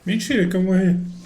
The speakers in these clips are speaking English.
Mentira que eu morri.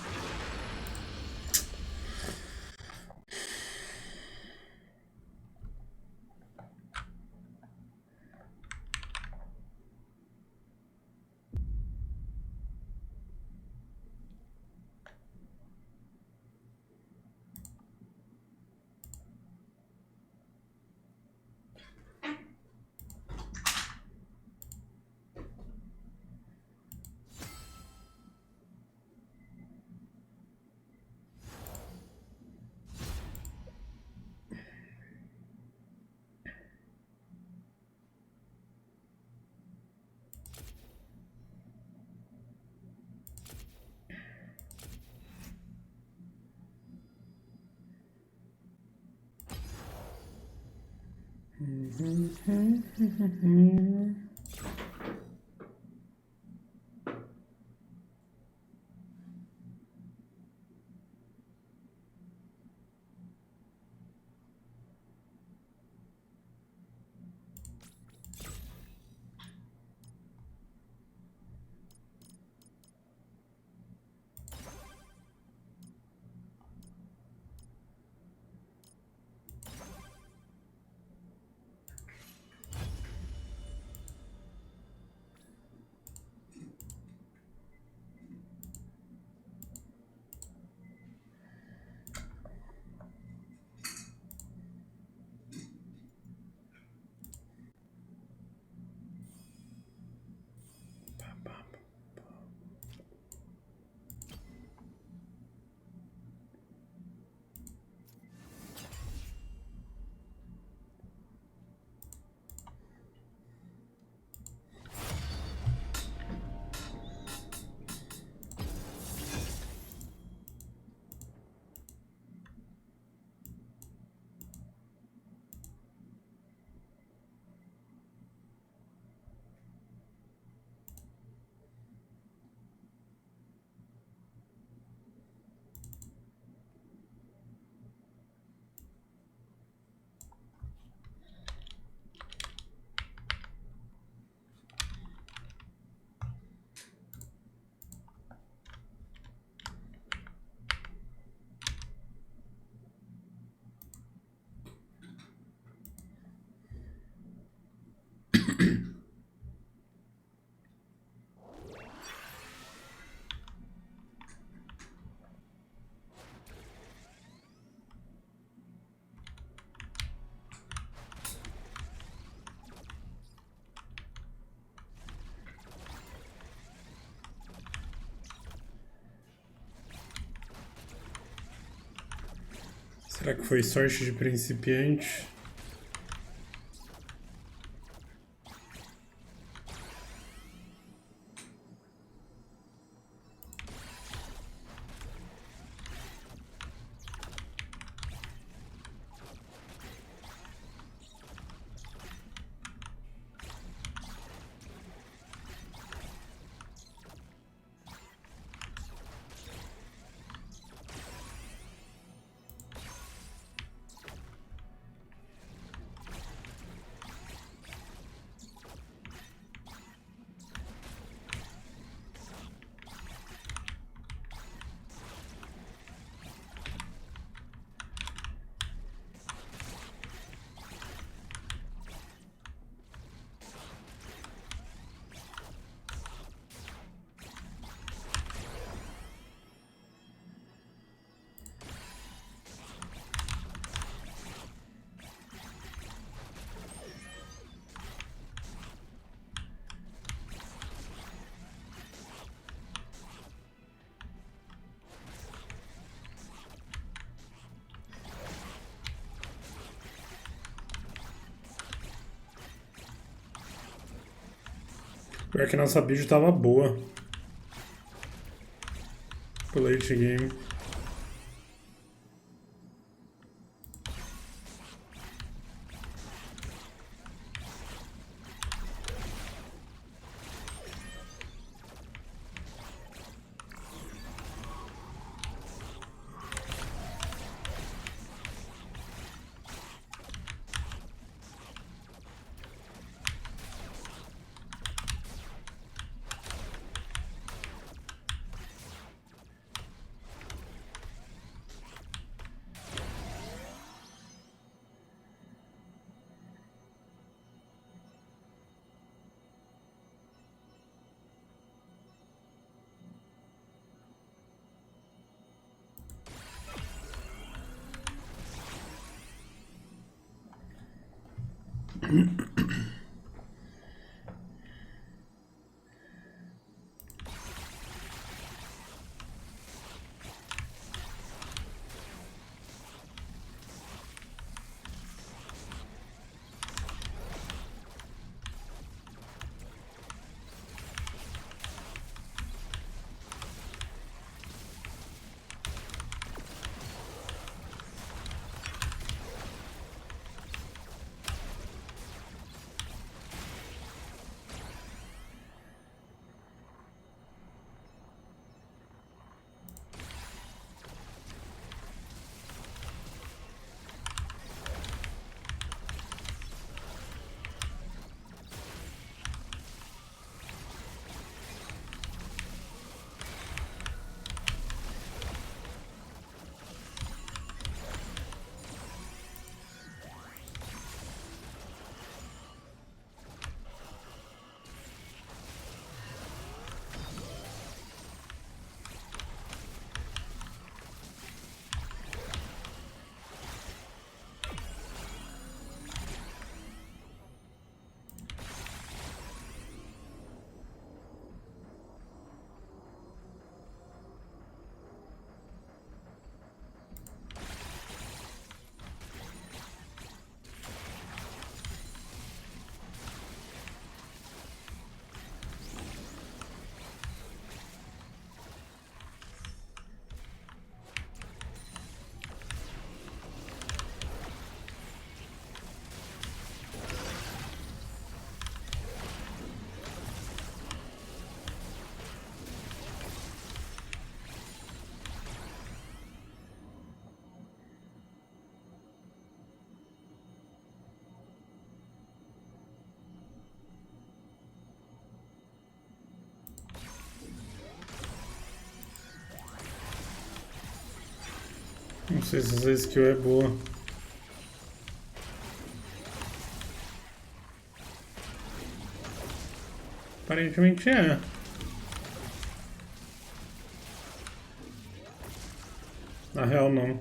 Será que foi sorte de principiante? Pior que nossa build tava boa pro late game. Não sei se essa skill é boa. Aparentemente é. Na real, não.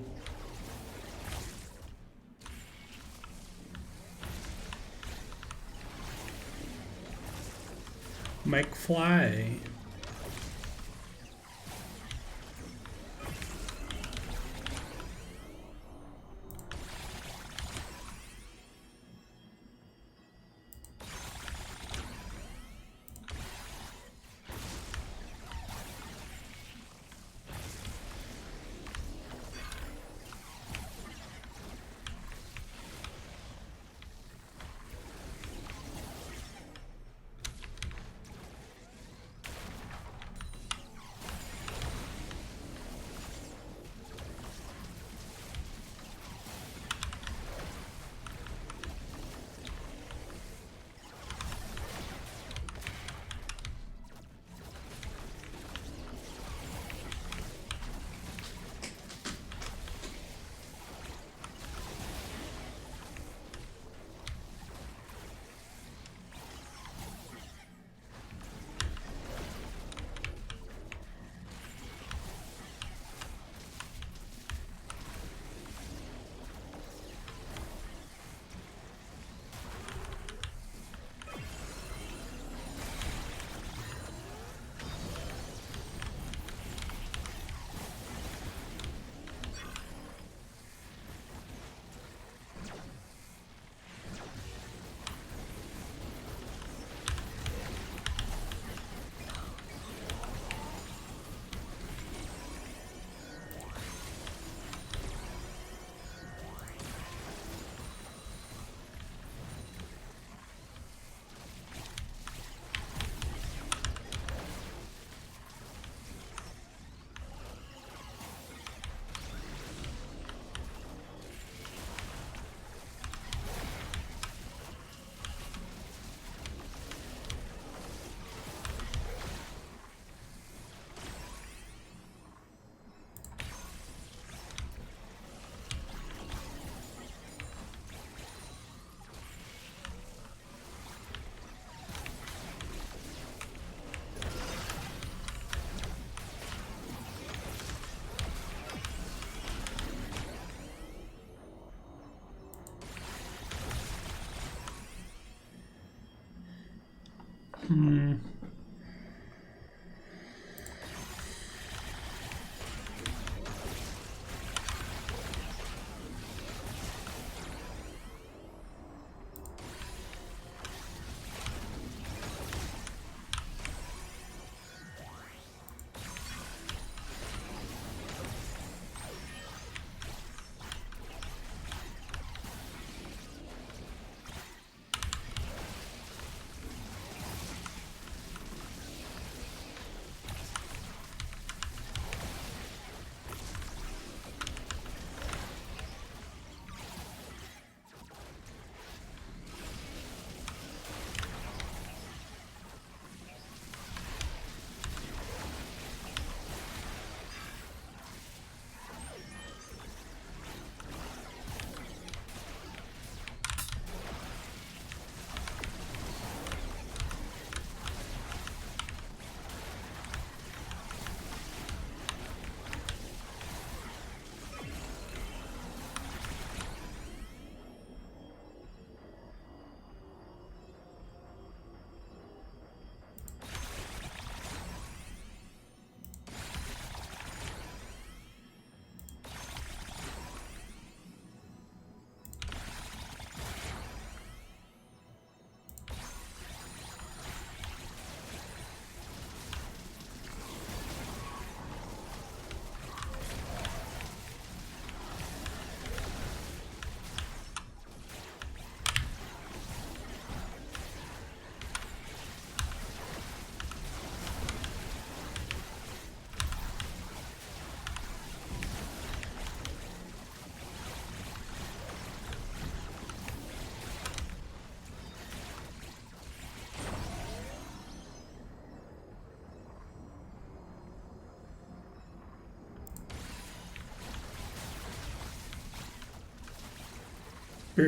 McFly.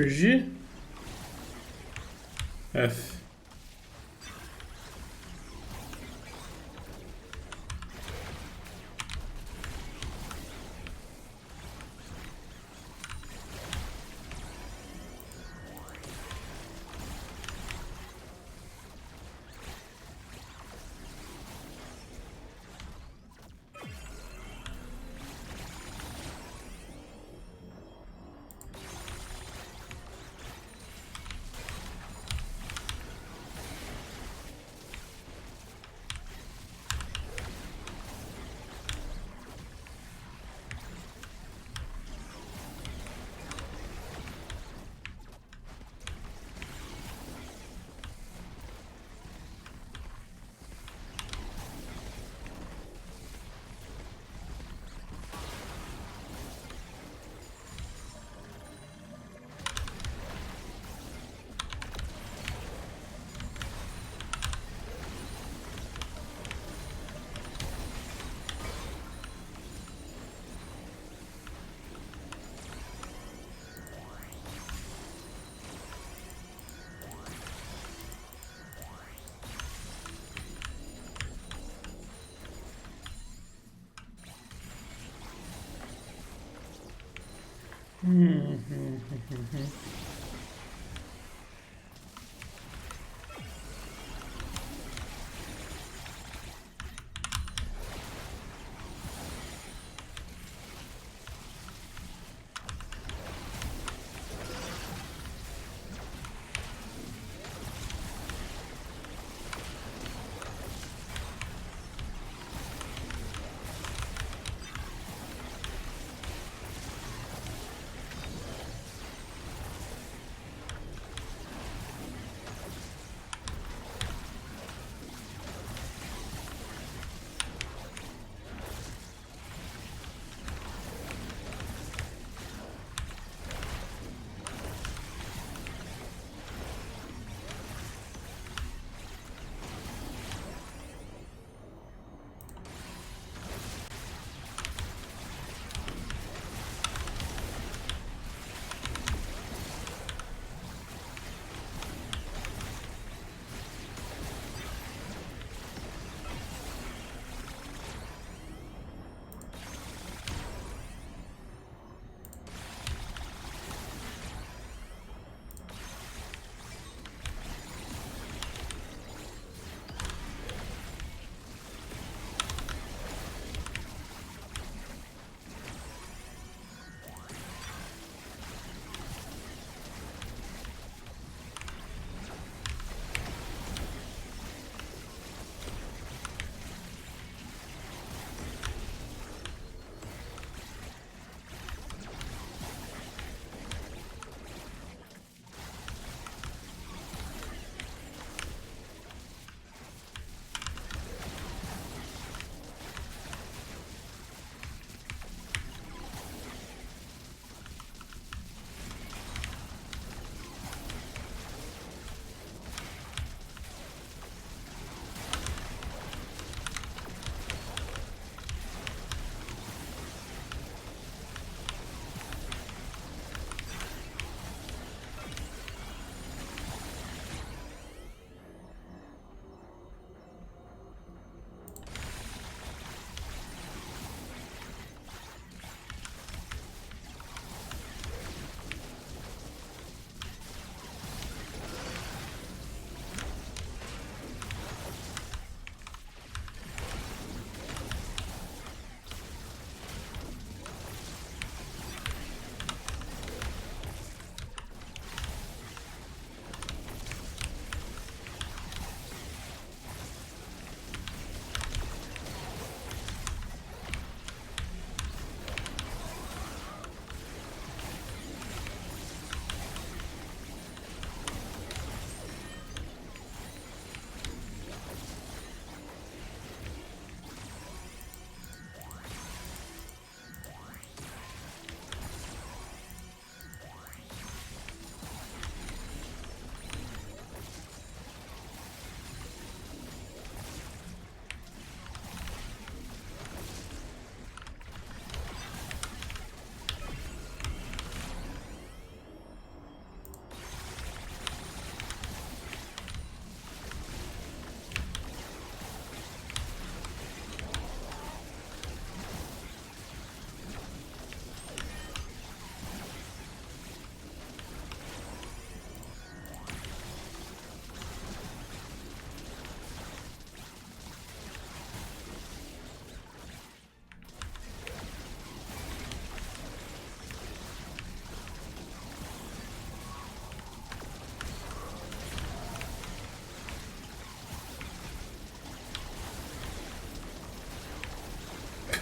G. F.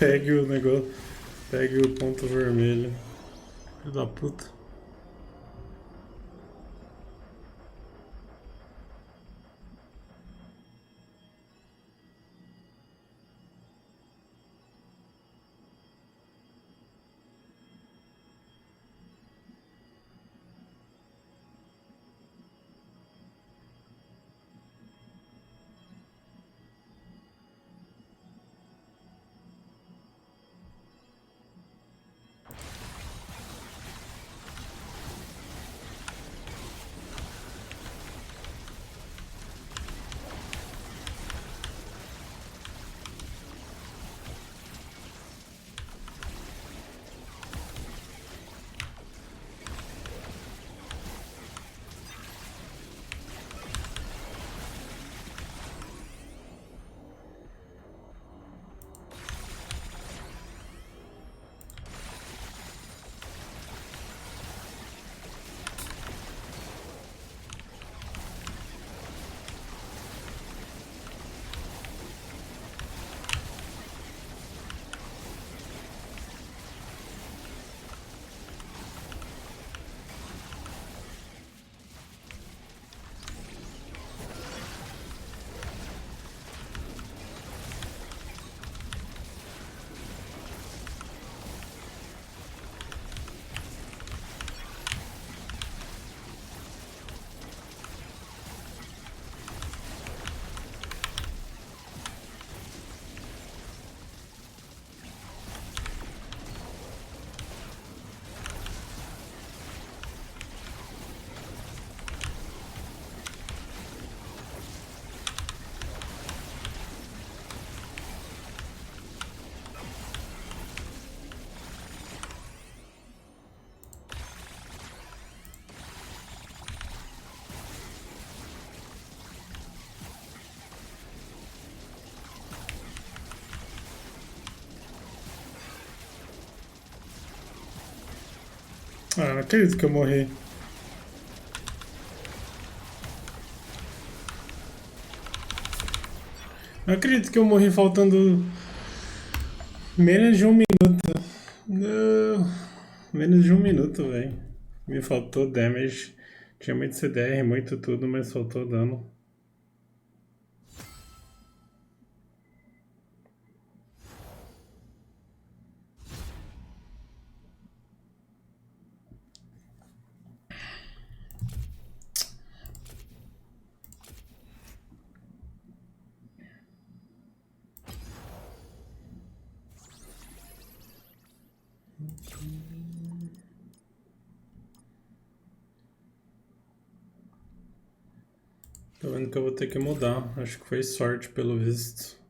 Pegue o negócio. Pegue o ponto vermelho. Filho da puta. Ah, não acredito que eu morri. Não acredito que eu morri faltando menos de um minuto. Não. Menos de um minuto, velho. Me faltou damage. Tinha muito CDR, muito tudo, mas faltou dano. Tô vendo que eu vou ter que mudar. Acho que foi sorte, pelo visto.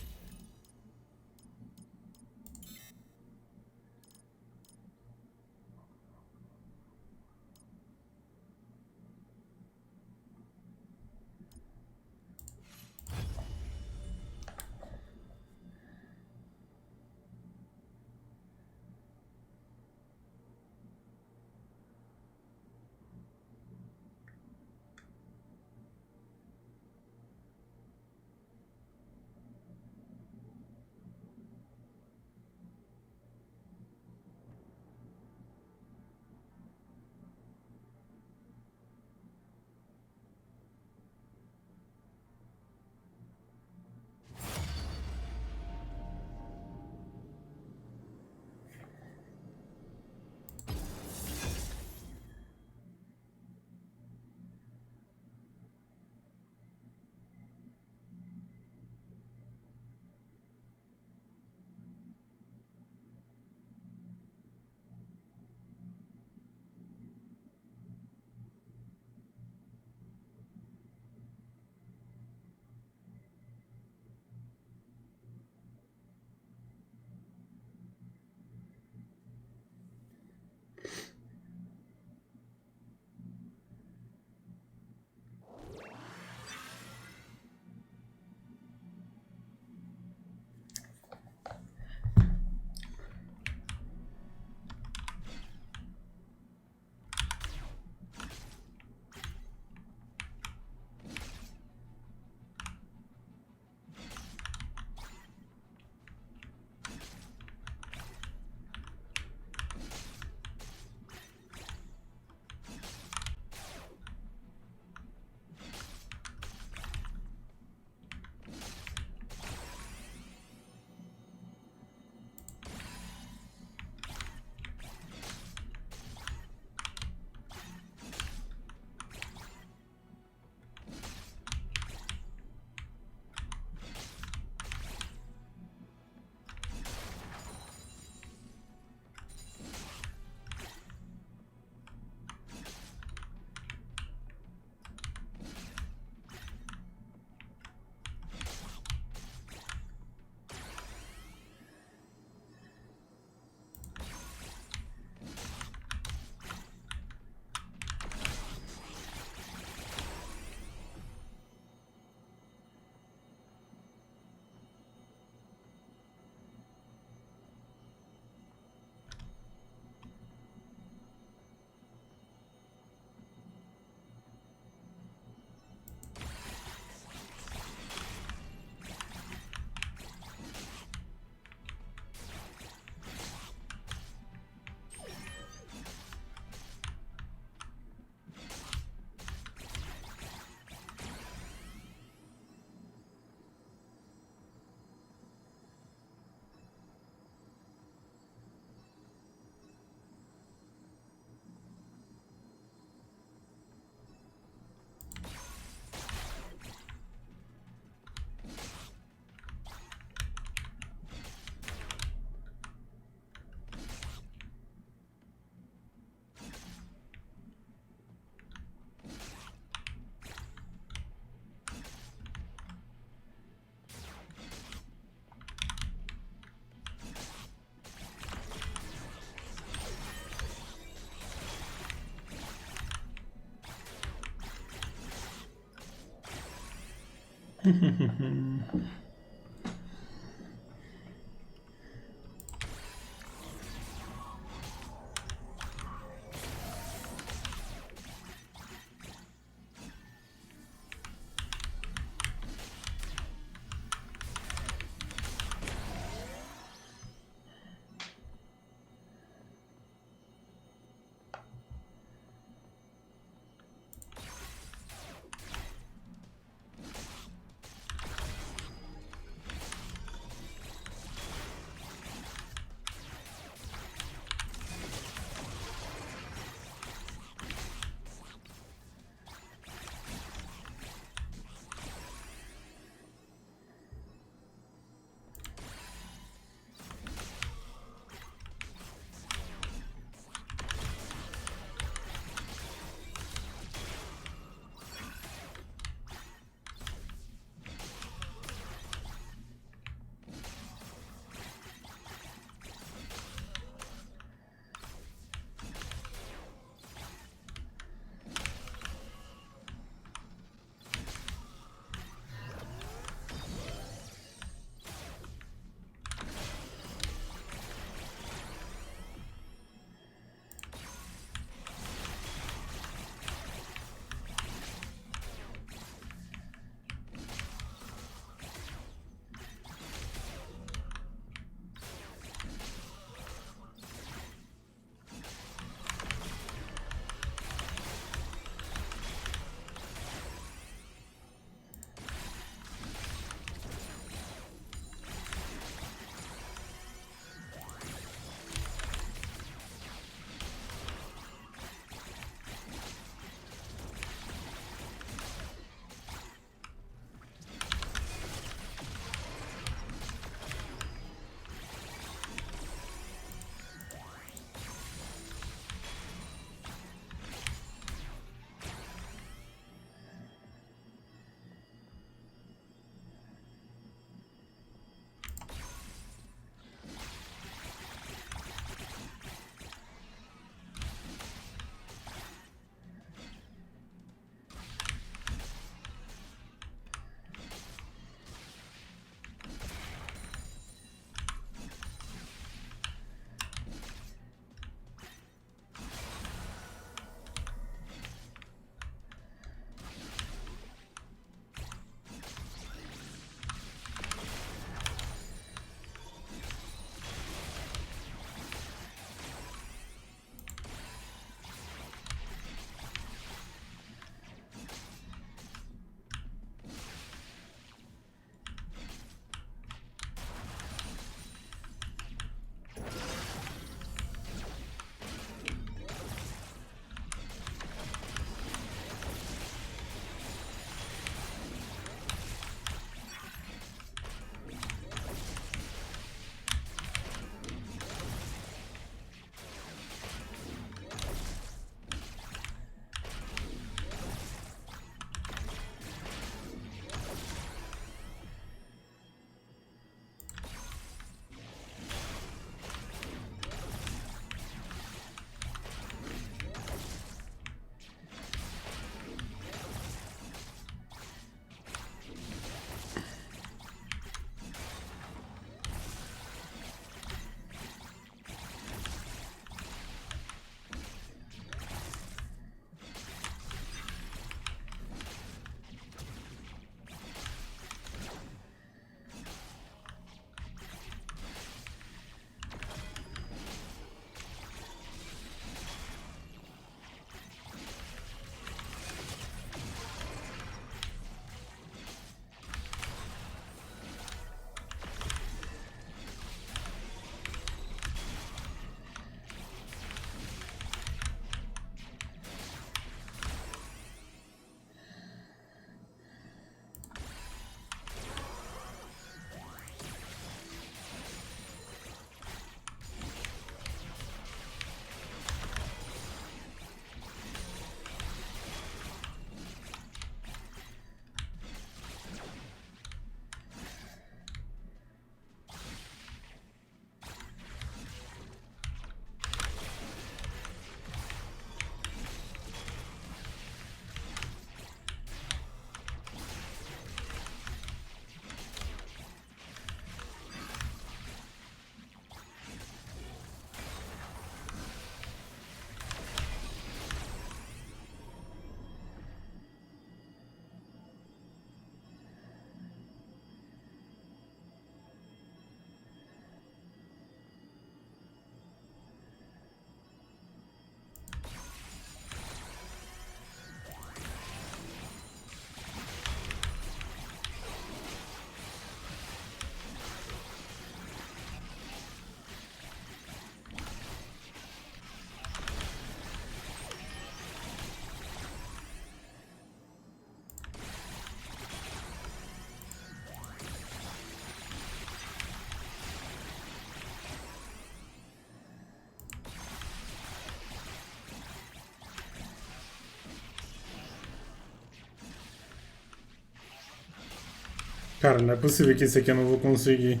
Cara, não é possível que esse aqui eu não vou conseguir.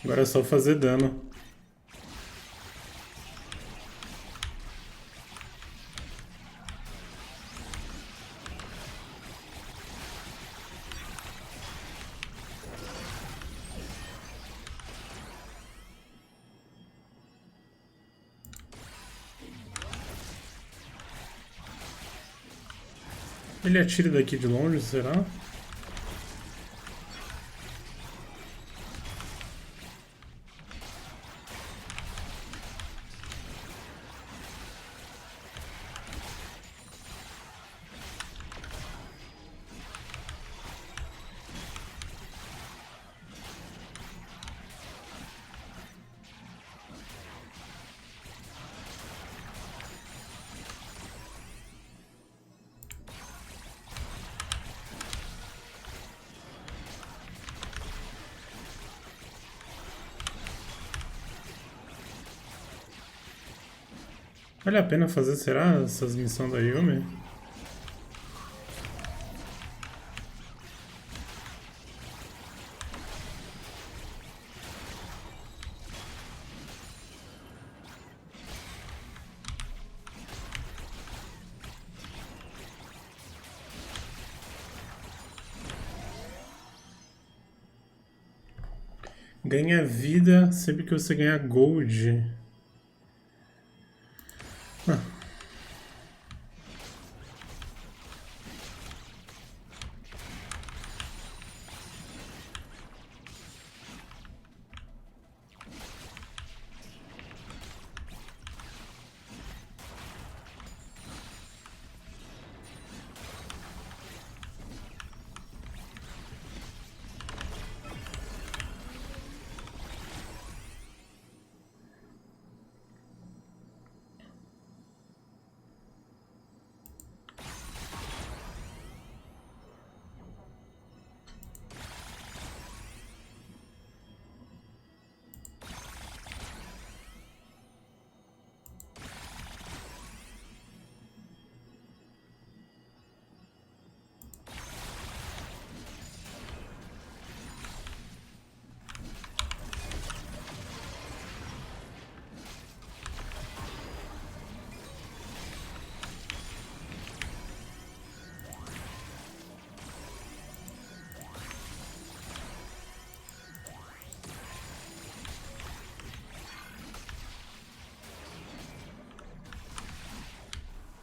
Agora é só fazer dano. Ele atira daqui de longe, será? Vale a pena fazer, será, essas missões da Yumi? Ganha vida sempre que você ganhar gold. Ah,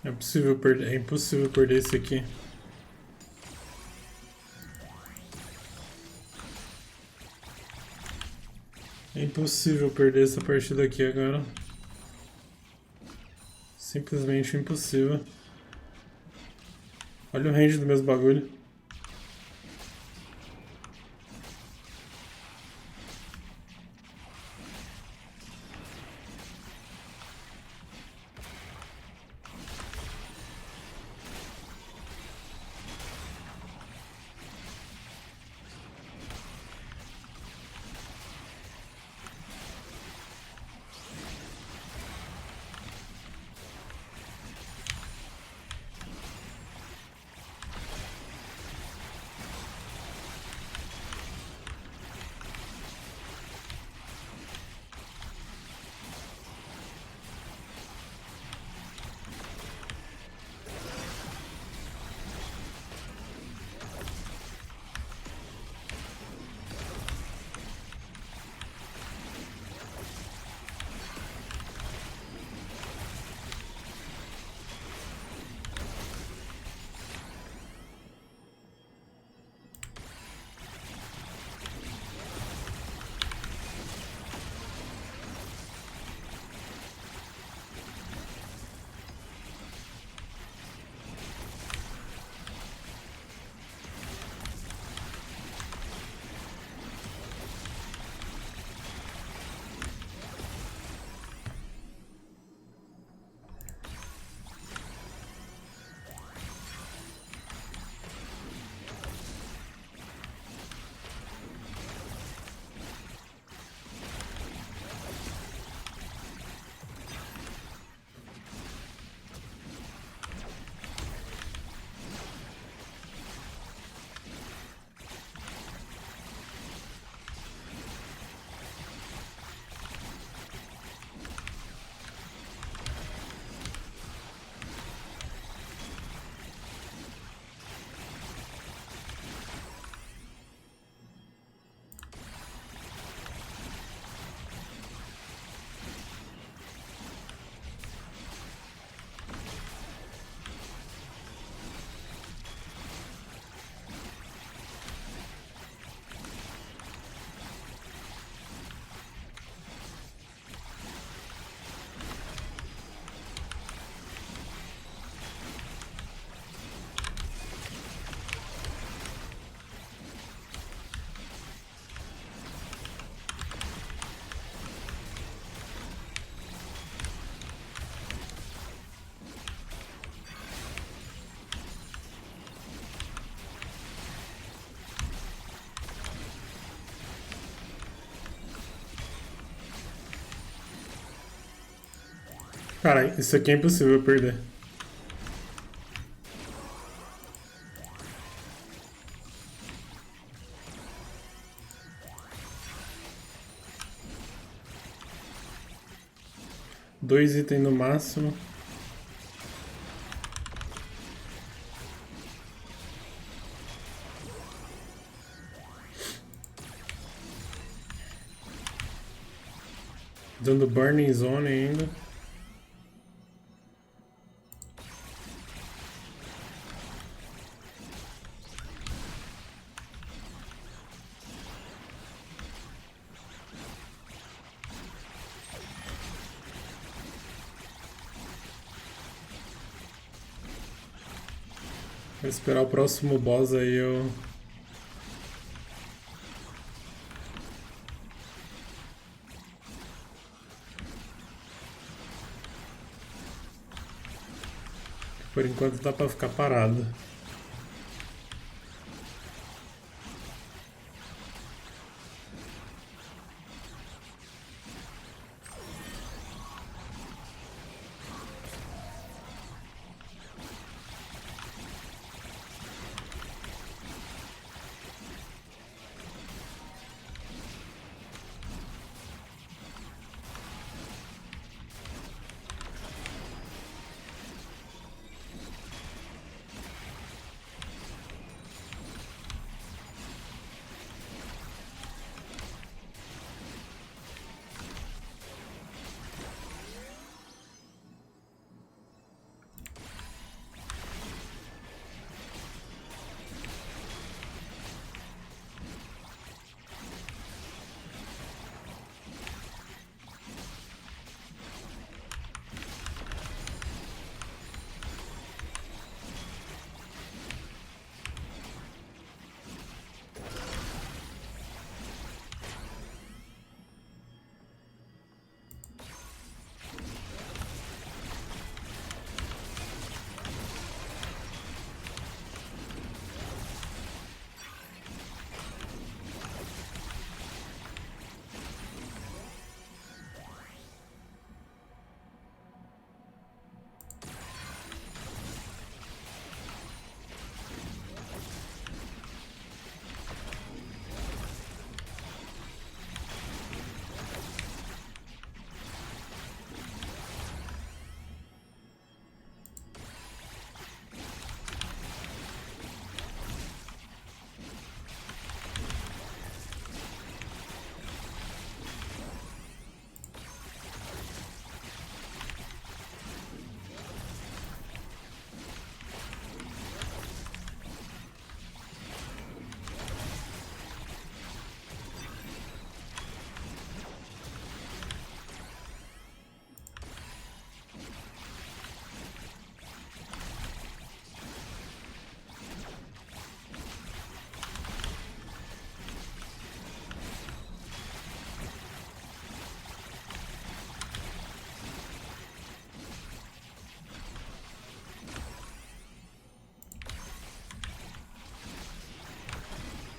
é impossível perder esse aqui. É impossível perder essa partida aqui agora. Simplesmente impossível. Olha o range do mesmo bagulho. Cara, isso aqui é impossível eu perder. Dois itens no máximo. Dando Burning Zone ainda. Vou esperar o próximo boss aí eu... Por enquanto dá pra ficar parado.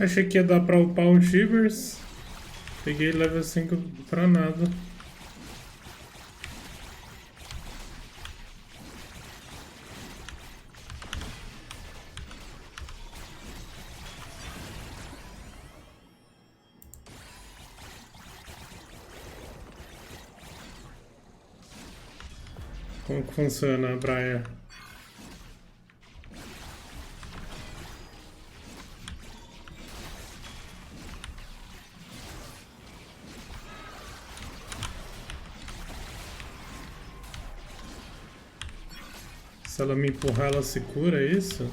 Achei que ia dar pra upar o Shivers. Peguei level 5 pra nada. Como que funciona a praia? Se ela me empurrar, ela se cura, é isso?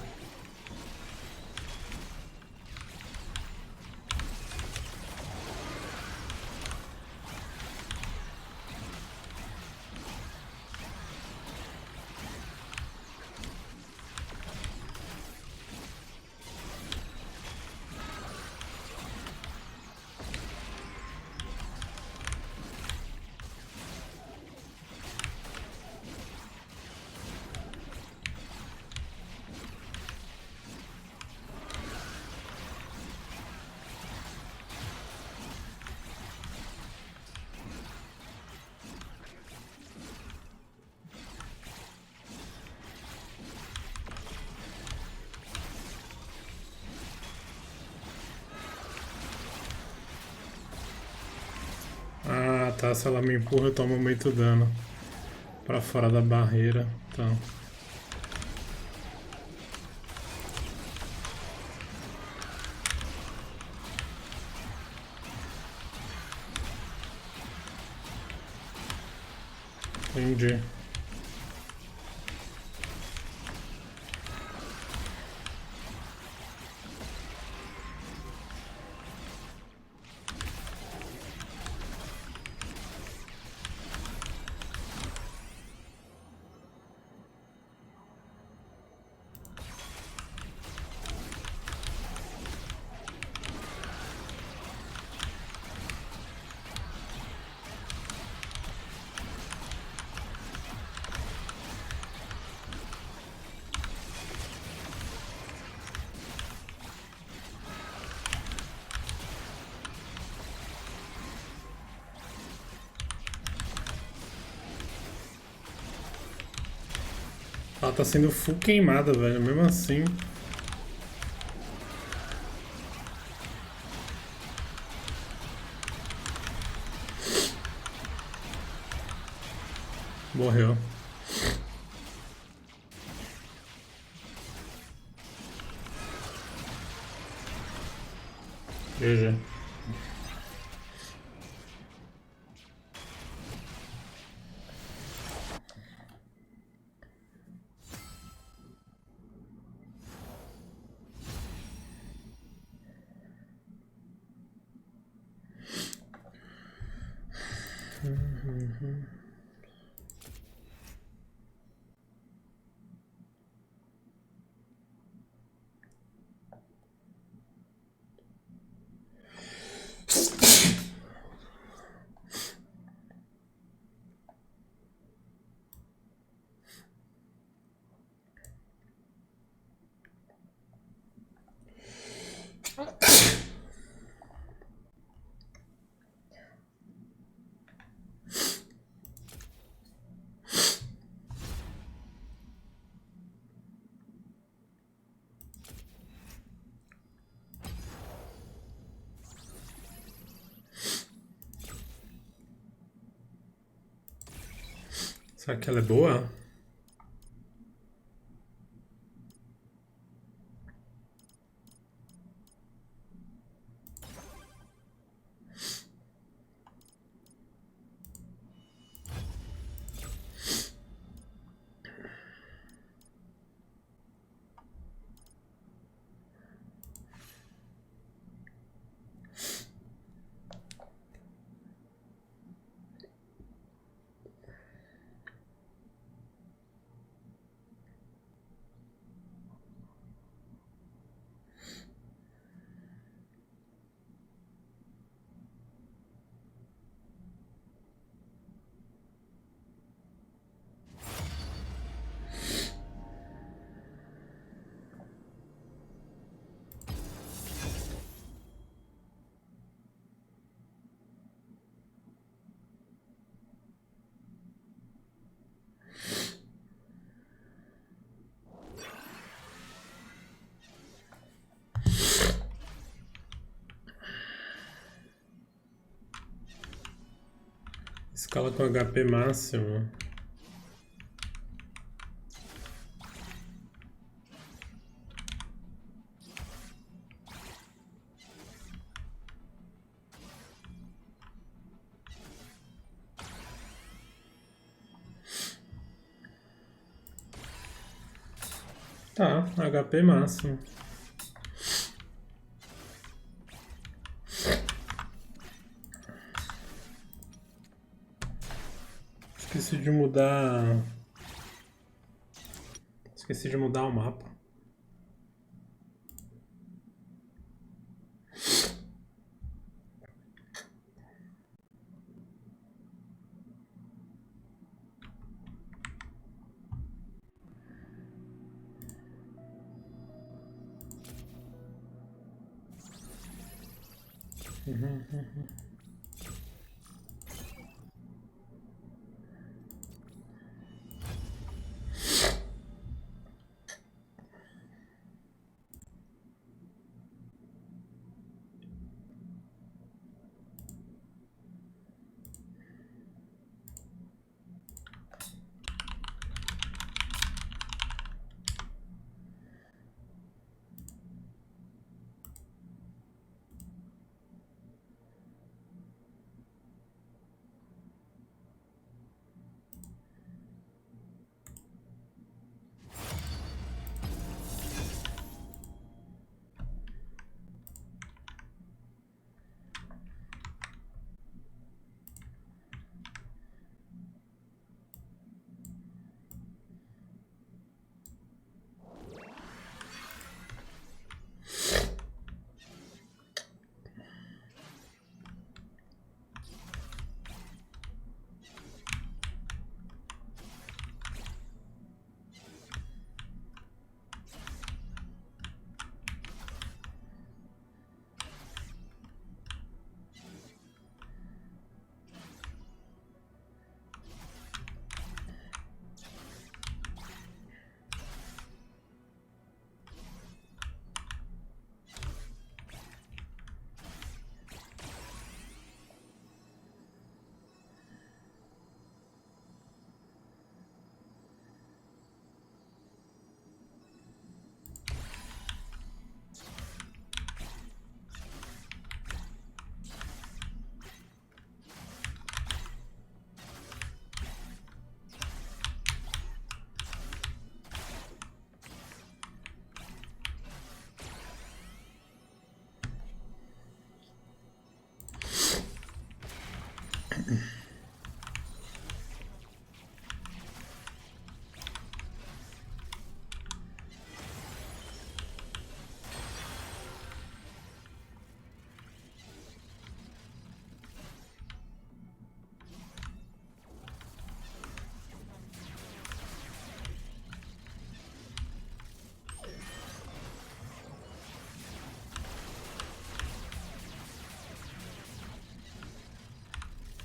matar, se ela me empurra, eu tomo muito dano pra fora da barreira. Então. Entendi. Ela tá sendo full queimada, velho. Mesmo assim. Morreu. GG. Será que ela é boa? Escala com HP máximo. Tá, HP máximo. Esqueci de mudar. Esqueci de mudar o mapa.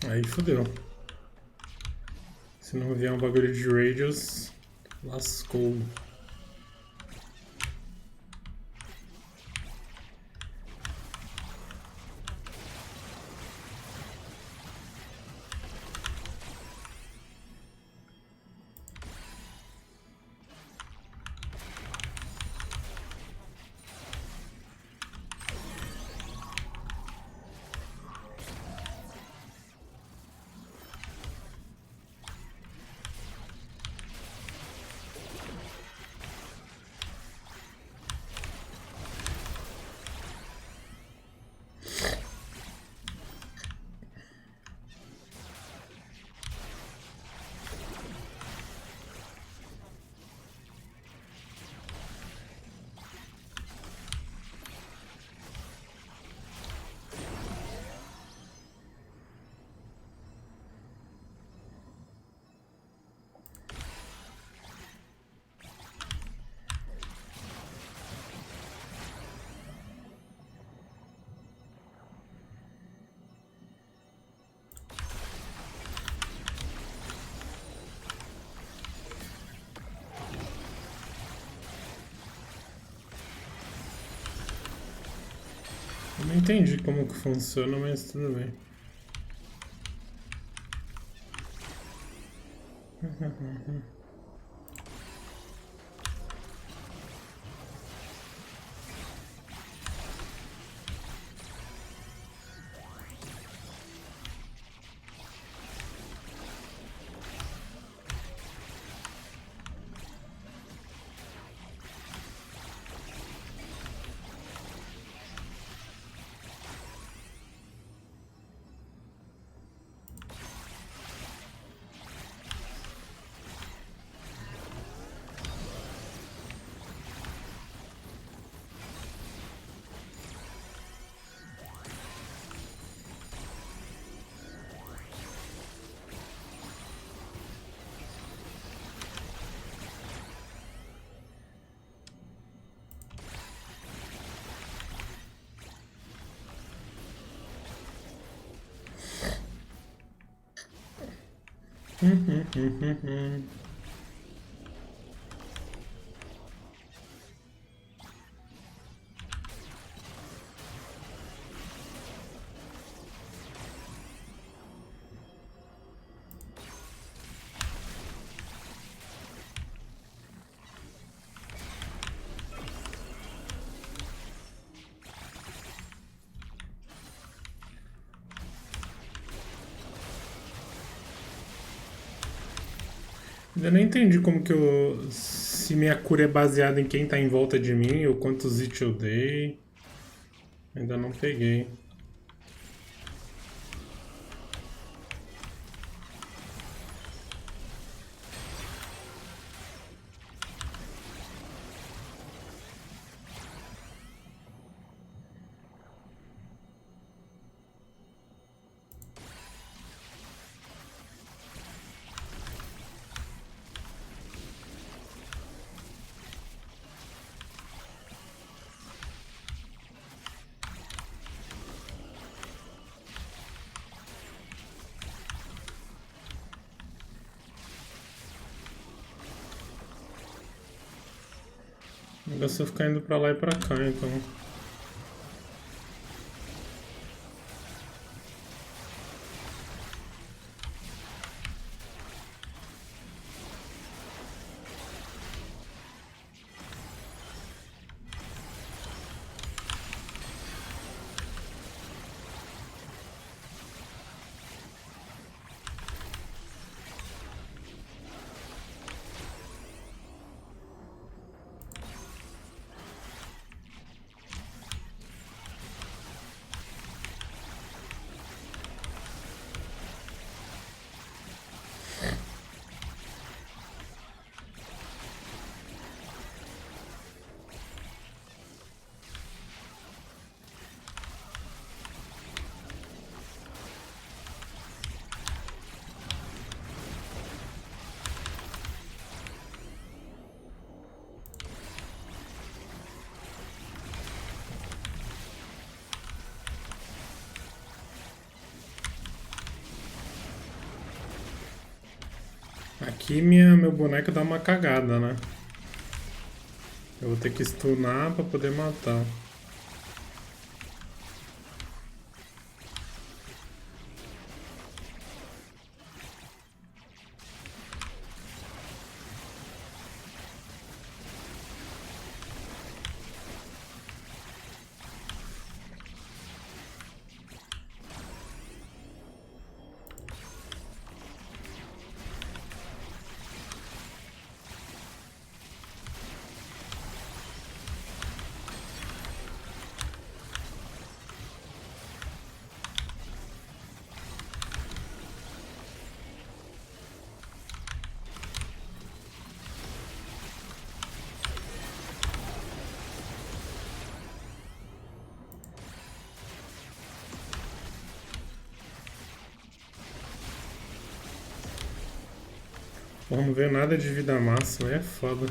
Aí fodeu. Se não vier um bagulho de radius, lascou. Eu não entendi como que funciona, mas tudo bem. Ainda não entendi como que eu. Se minha cura é baseada em quem tá em volta de mim, ou quantos hits eu dei. Ainda não peguei. O negócio é ficar indo pra lá e pra cá, então. aqui meu boneco dá uma cagada, né? Eu vou ter que stunar pra poder matar. Porra, não veio nada de vida máxima, é foda.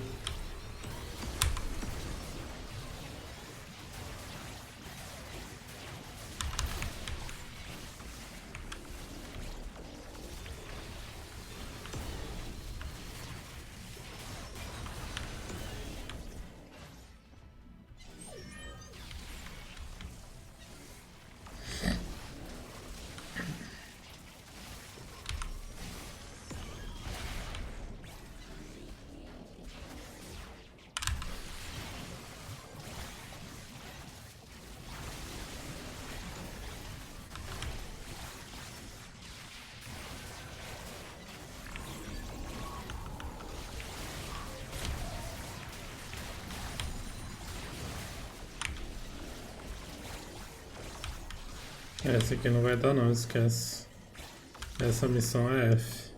Essa aqui não vai dar não, esquece. Essa missão é F.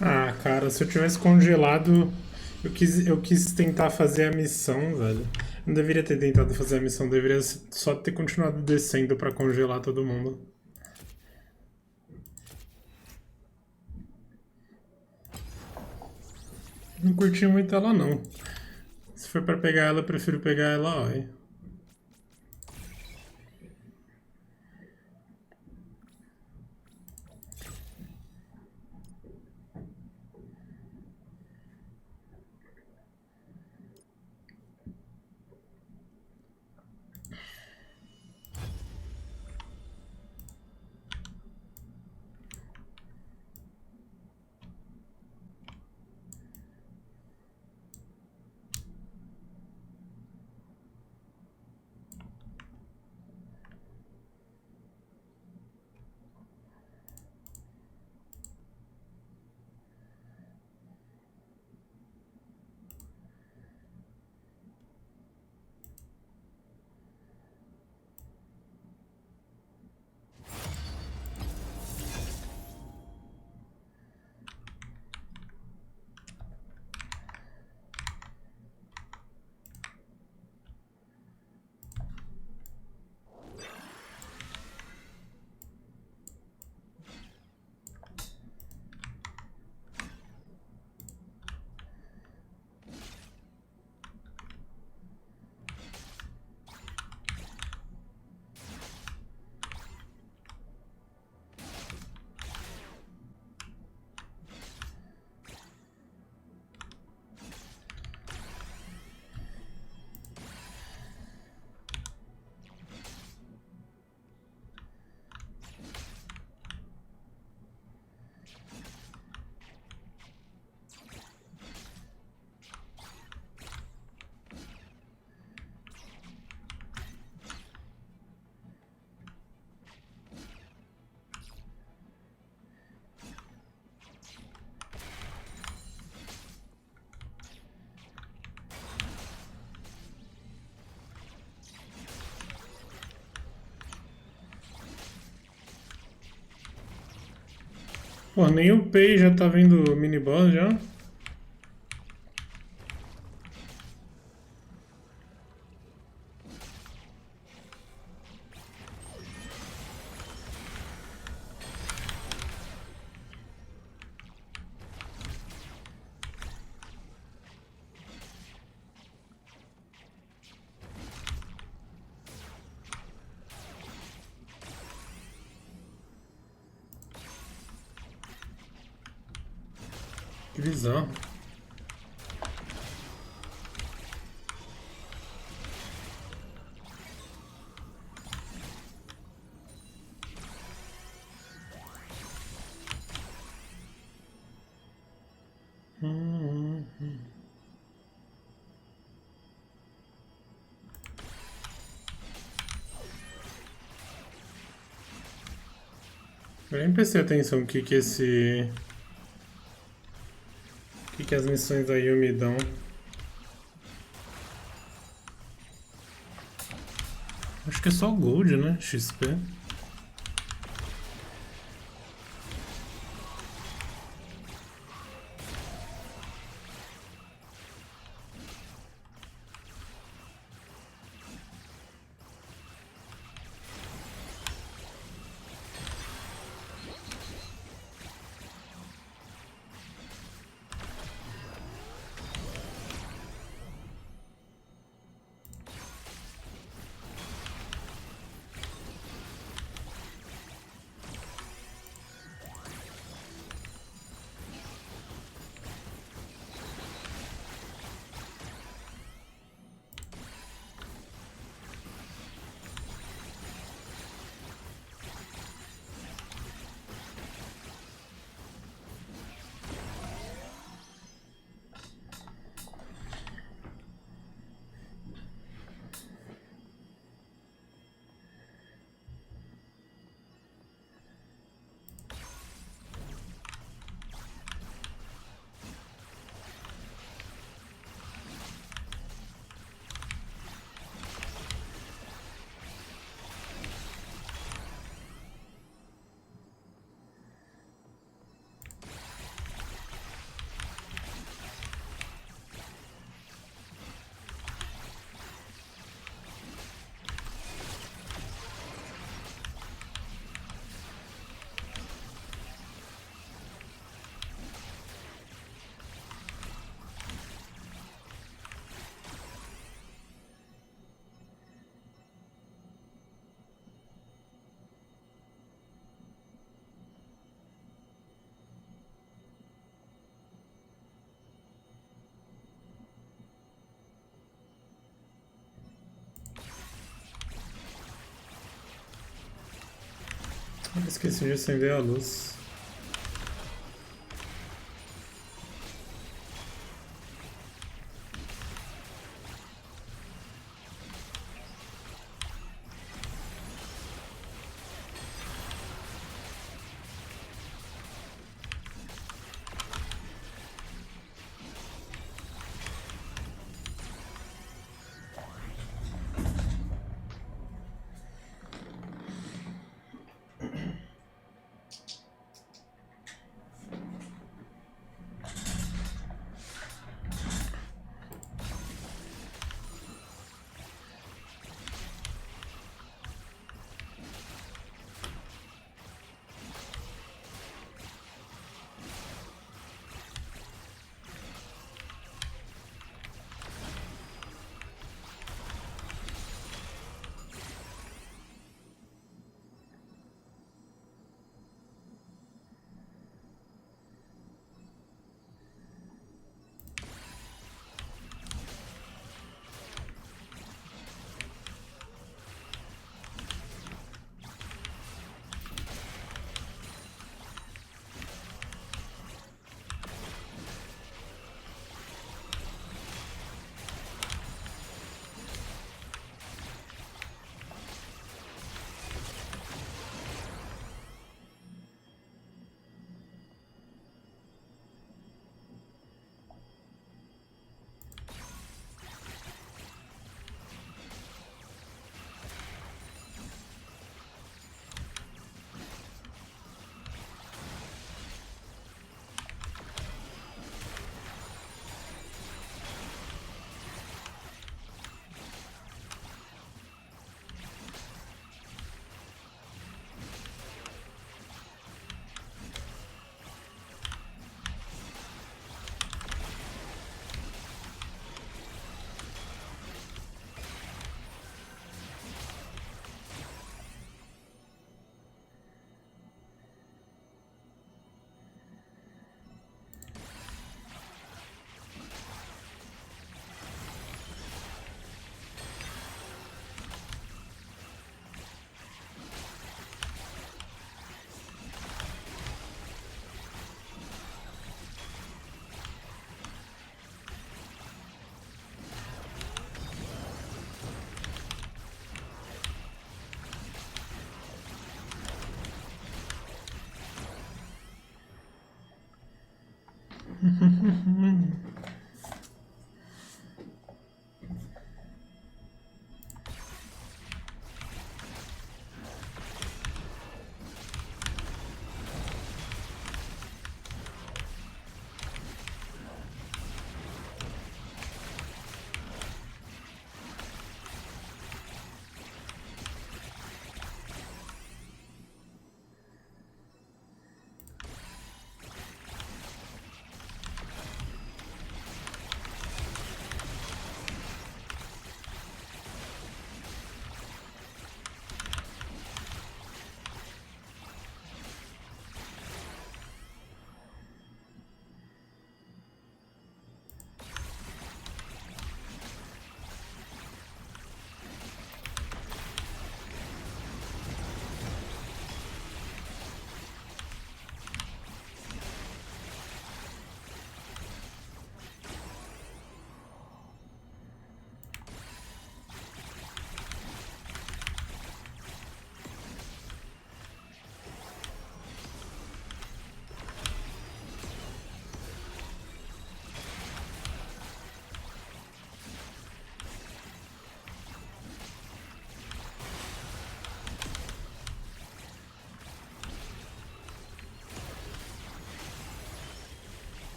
Ah, cara, se eu tivesse congelado, eu quis tentar fazer a missão, velho. Não deveria ter tentado fazer a missão, deveria só ter continuado descendo pra congelar todo mundo. Não curti muito ela, não. Se for pra pegar ela, eu prefiro pegar ela, ó. Hein? Pô, nem o Pei já tá vendo o mini boss já? Que bizarro. Eu nem prestei atenção o que esse. O que as missões da Yumi dão. Acho que é só Gold, né? XP. Esqueci de acender a luz.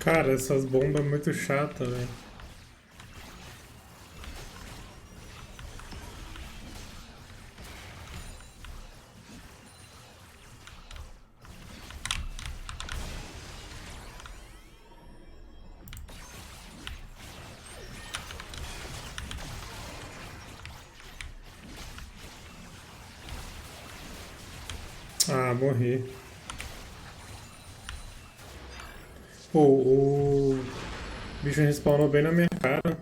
Cara, essas bombas é muito chata, velho. Ah, morri. Pô, o bicho respawnou bem na minha cara.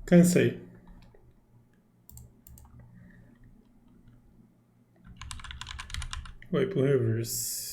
Cansei. Vai pro reverse.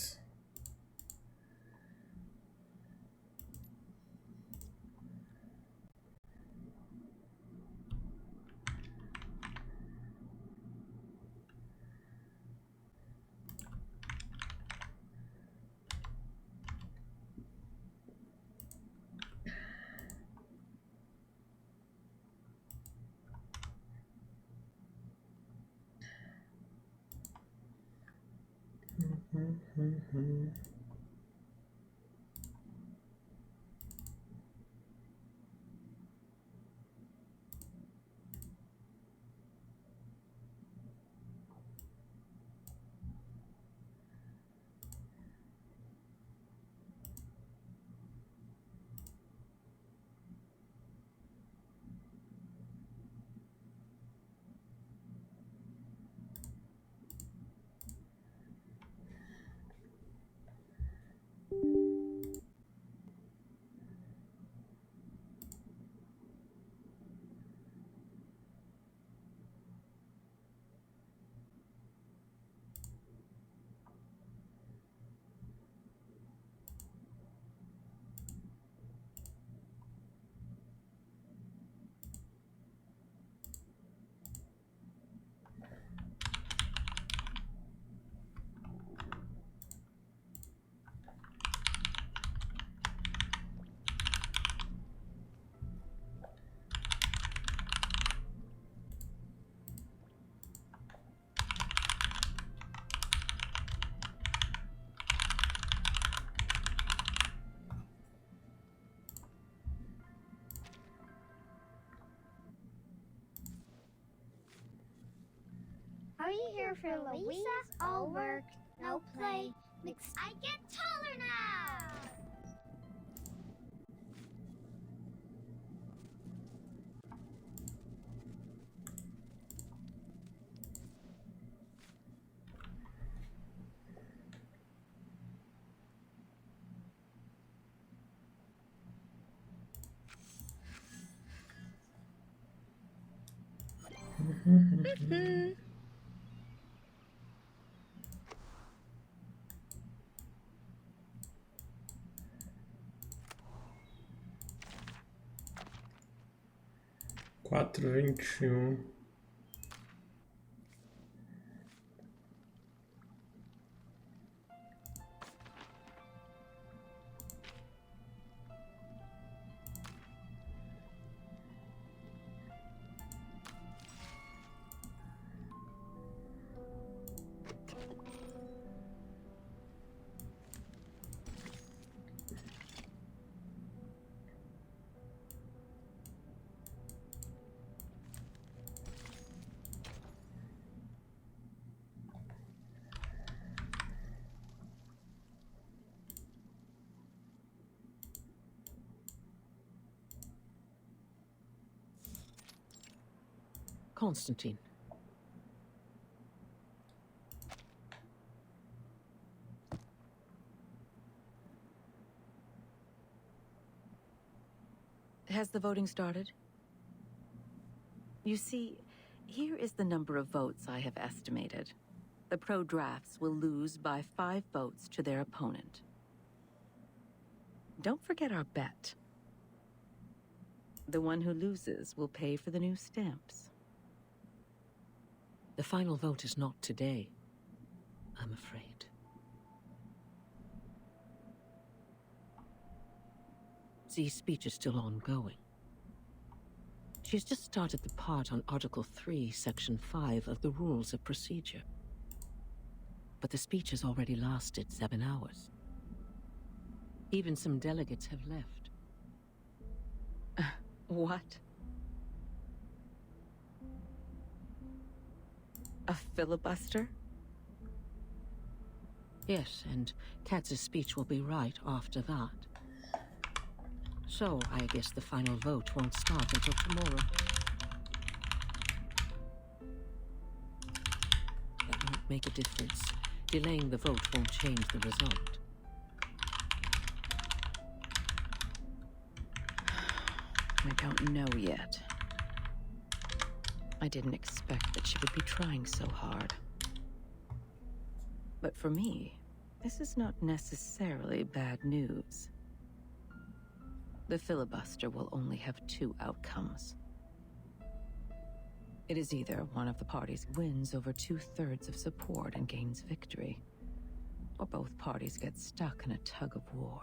over for Louisa. All work, no play. I get taller now! Quatro, 21. Constantine. Has the voting started? You see, here is the number of votes I have estimated. The pro-drafts will lose by 5 votes to their opponent. Don't forget our bet. The one who loses will pay for the new stamps. The final vote is not today, I'm afraid. Z's speech is still ongoing. She has just started the part on Article 3, Section 5 of the Rules of Procedure. But the speech has already lasted 7 hours. Even some delegates have left. What? A filibuster? Yes, and Katz's speech will be right after that. So, I guess the final vote won't start until tomorrow. That won't make a difference. Delaying the vote won't change the result. I don't know yet. I didn't expect that she would be trying so hard. But for me, this is not necessarily bad news. The filibuster will only have 2 outcomes. It is either one of the parties wins over 2/3 of support and gains victory, or both parties get stuck in a tug of war.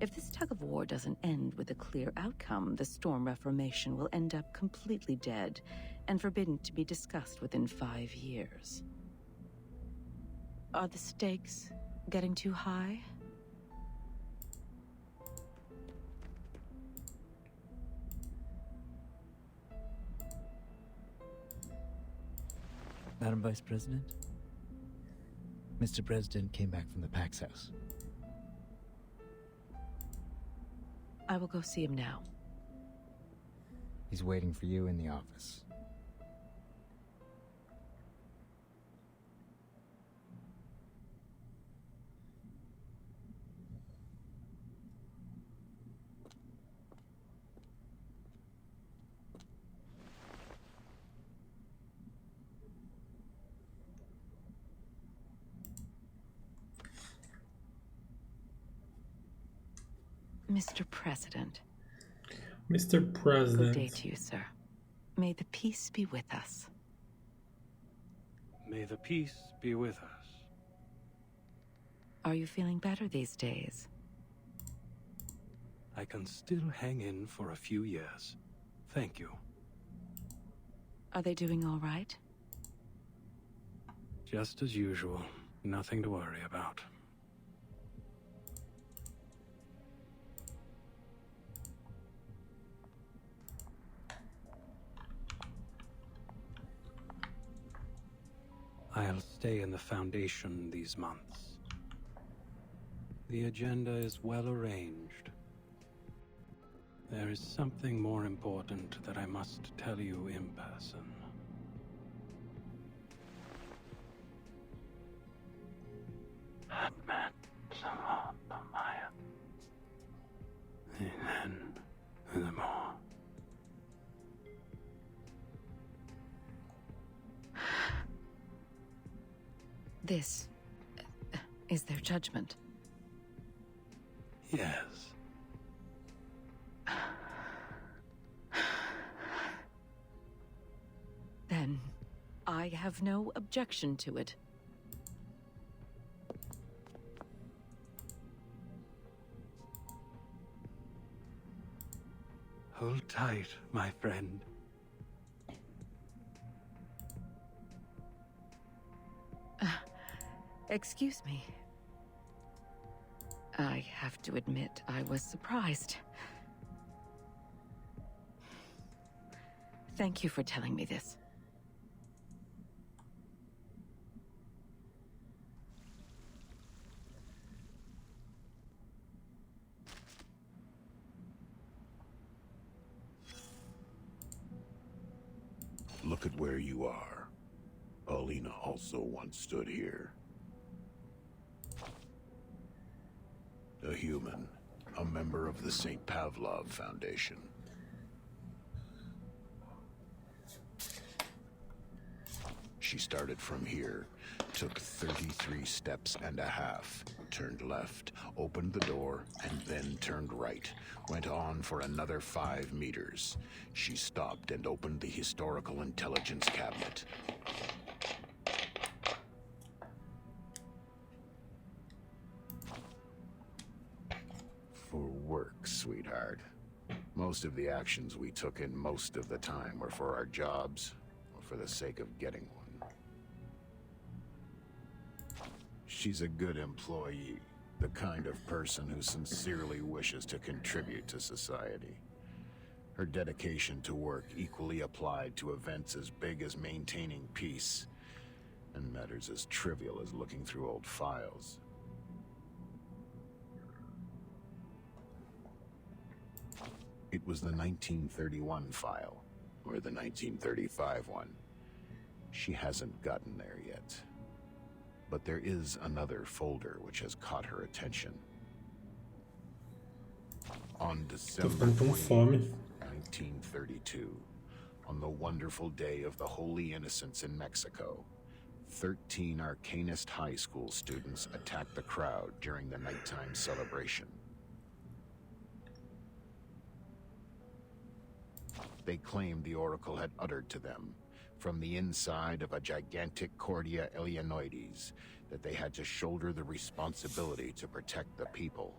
If this tug of war doesn't end with a clear outcome, the Storm Reformation will end up completely dead and forbidden to be discussed within 5 years. Are the stakes getting too high? Madam Vice President? Mr. President came back from the Pax House. I will go see him now. He's waiting for you in the office. Mr. President. Mr. President. Good day to you, sir. May the peace be with us. May the peace be with us. Are you feeling better these days? I can still hang in for a few years. Thank you. Are they doing all right? Just as usual. Nothing to worry about. I'll stay in the Foundation these months. The agenda is well arranged. There is something more important that I must tell you in person. This is their judgment. Yes. Then I have no objection to it. Hold tight, my friend. Excuse me. I have to admit, I was surprised. Thank you for telling me this. Look at where you are. Paulina also once stood here. A human, a member of the St. Pavlov Foundation. She started from here, took 33 steps and a half, turned left, opened the door, and then turned right, went on for another 5 meters. She stopped and opened the Historical Intelligence Cabinet. For work, sweetheart. Most of the actions we took in most of the time were for our jobs, or for the sake of getting one. She's a good employee, the kind of person who sincerely wishes to contribute to society. Her dedication to work equally applied to events as big as maintaining peace, and matters as trivial as looking through old files. It was the 1931 file, or the 1935 one. She hasn't gotten there yet. But there is another folder which has caught her attention. On Tô December ficando com 20, fome. 1932, on the wonderful day of the Holy Innocents in Mexico, 13 Arcanist High School students attacked the crowd during the nighttime celebration. They claimed the Oracle had uttered to them, from the inside of a gigantic Cordia Eleanoides, that they had to shoulder the responsibility to protect the people.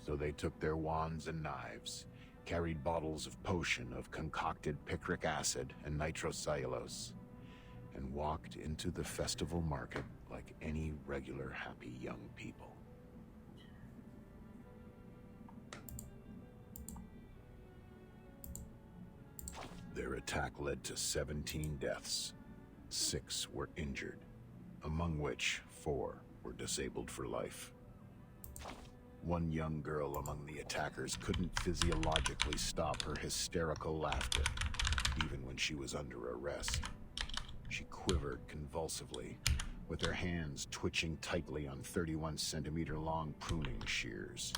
So they took their wands and knives, carried bottles of potion of concocted picric acid and nitrocellulose, and walked into the festival market like any regular happy young people. Their attack led to 17 deaths. 6 were injured, among which 4 were disabled for life. One young girl among the attackers couldn't physiologically stop her hysterical laughter, even when she was under arrest. She quivered convulsively, with her hands twitching tightly on 31-centimeter-long pruning shears.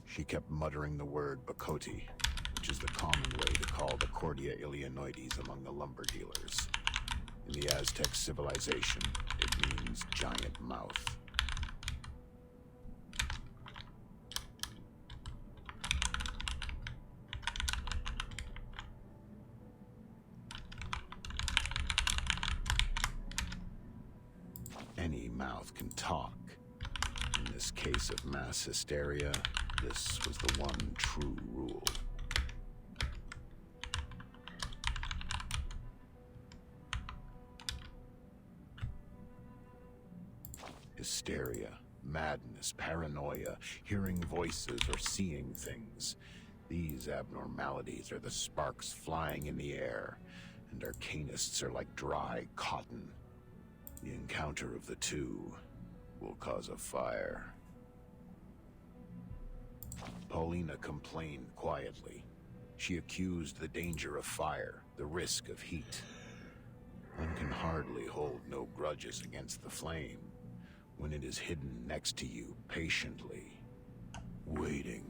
She kept muttering the word Bakoti, which is the common way to call the Cordia Eleanoides among the lumber dealers. In the Aztec civilization, it means giant mouth. Any mouth can talk. In this case of mass hysteria, this was the one true rule. Hysteria, madness, paranoia, hearing voices or seeing things. These abnormalities are the sparks flying in the air, and arcanists are like dry cotton. The encounter of the two will cause a fire. Paulina complained quietly. She accused the danger of fire, the risk of heat. One can hardly hold no grudges against the flame when it is hidden next to you patiently, waiting.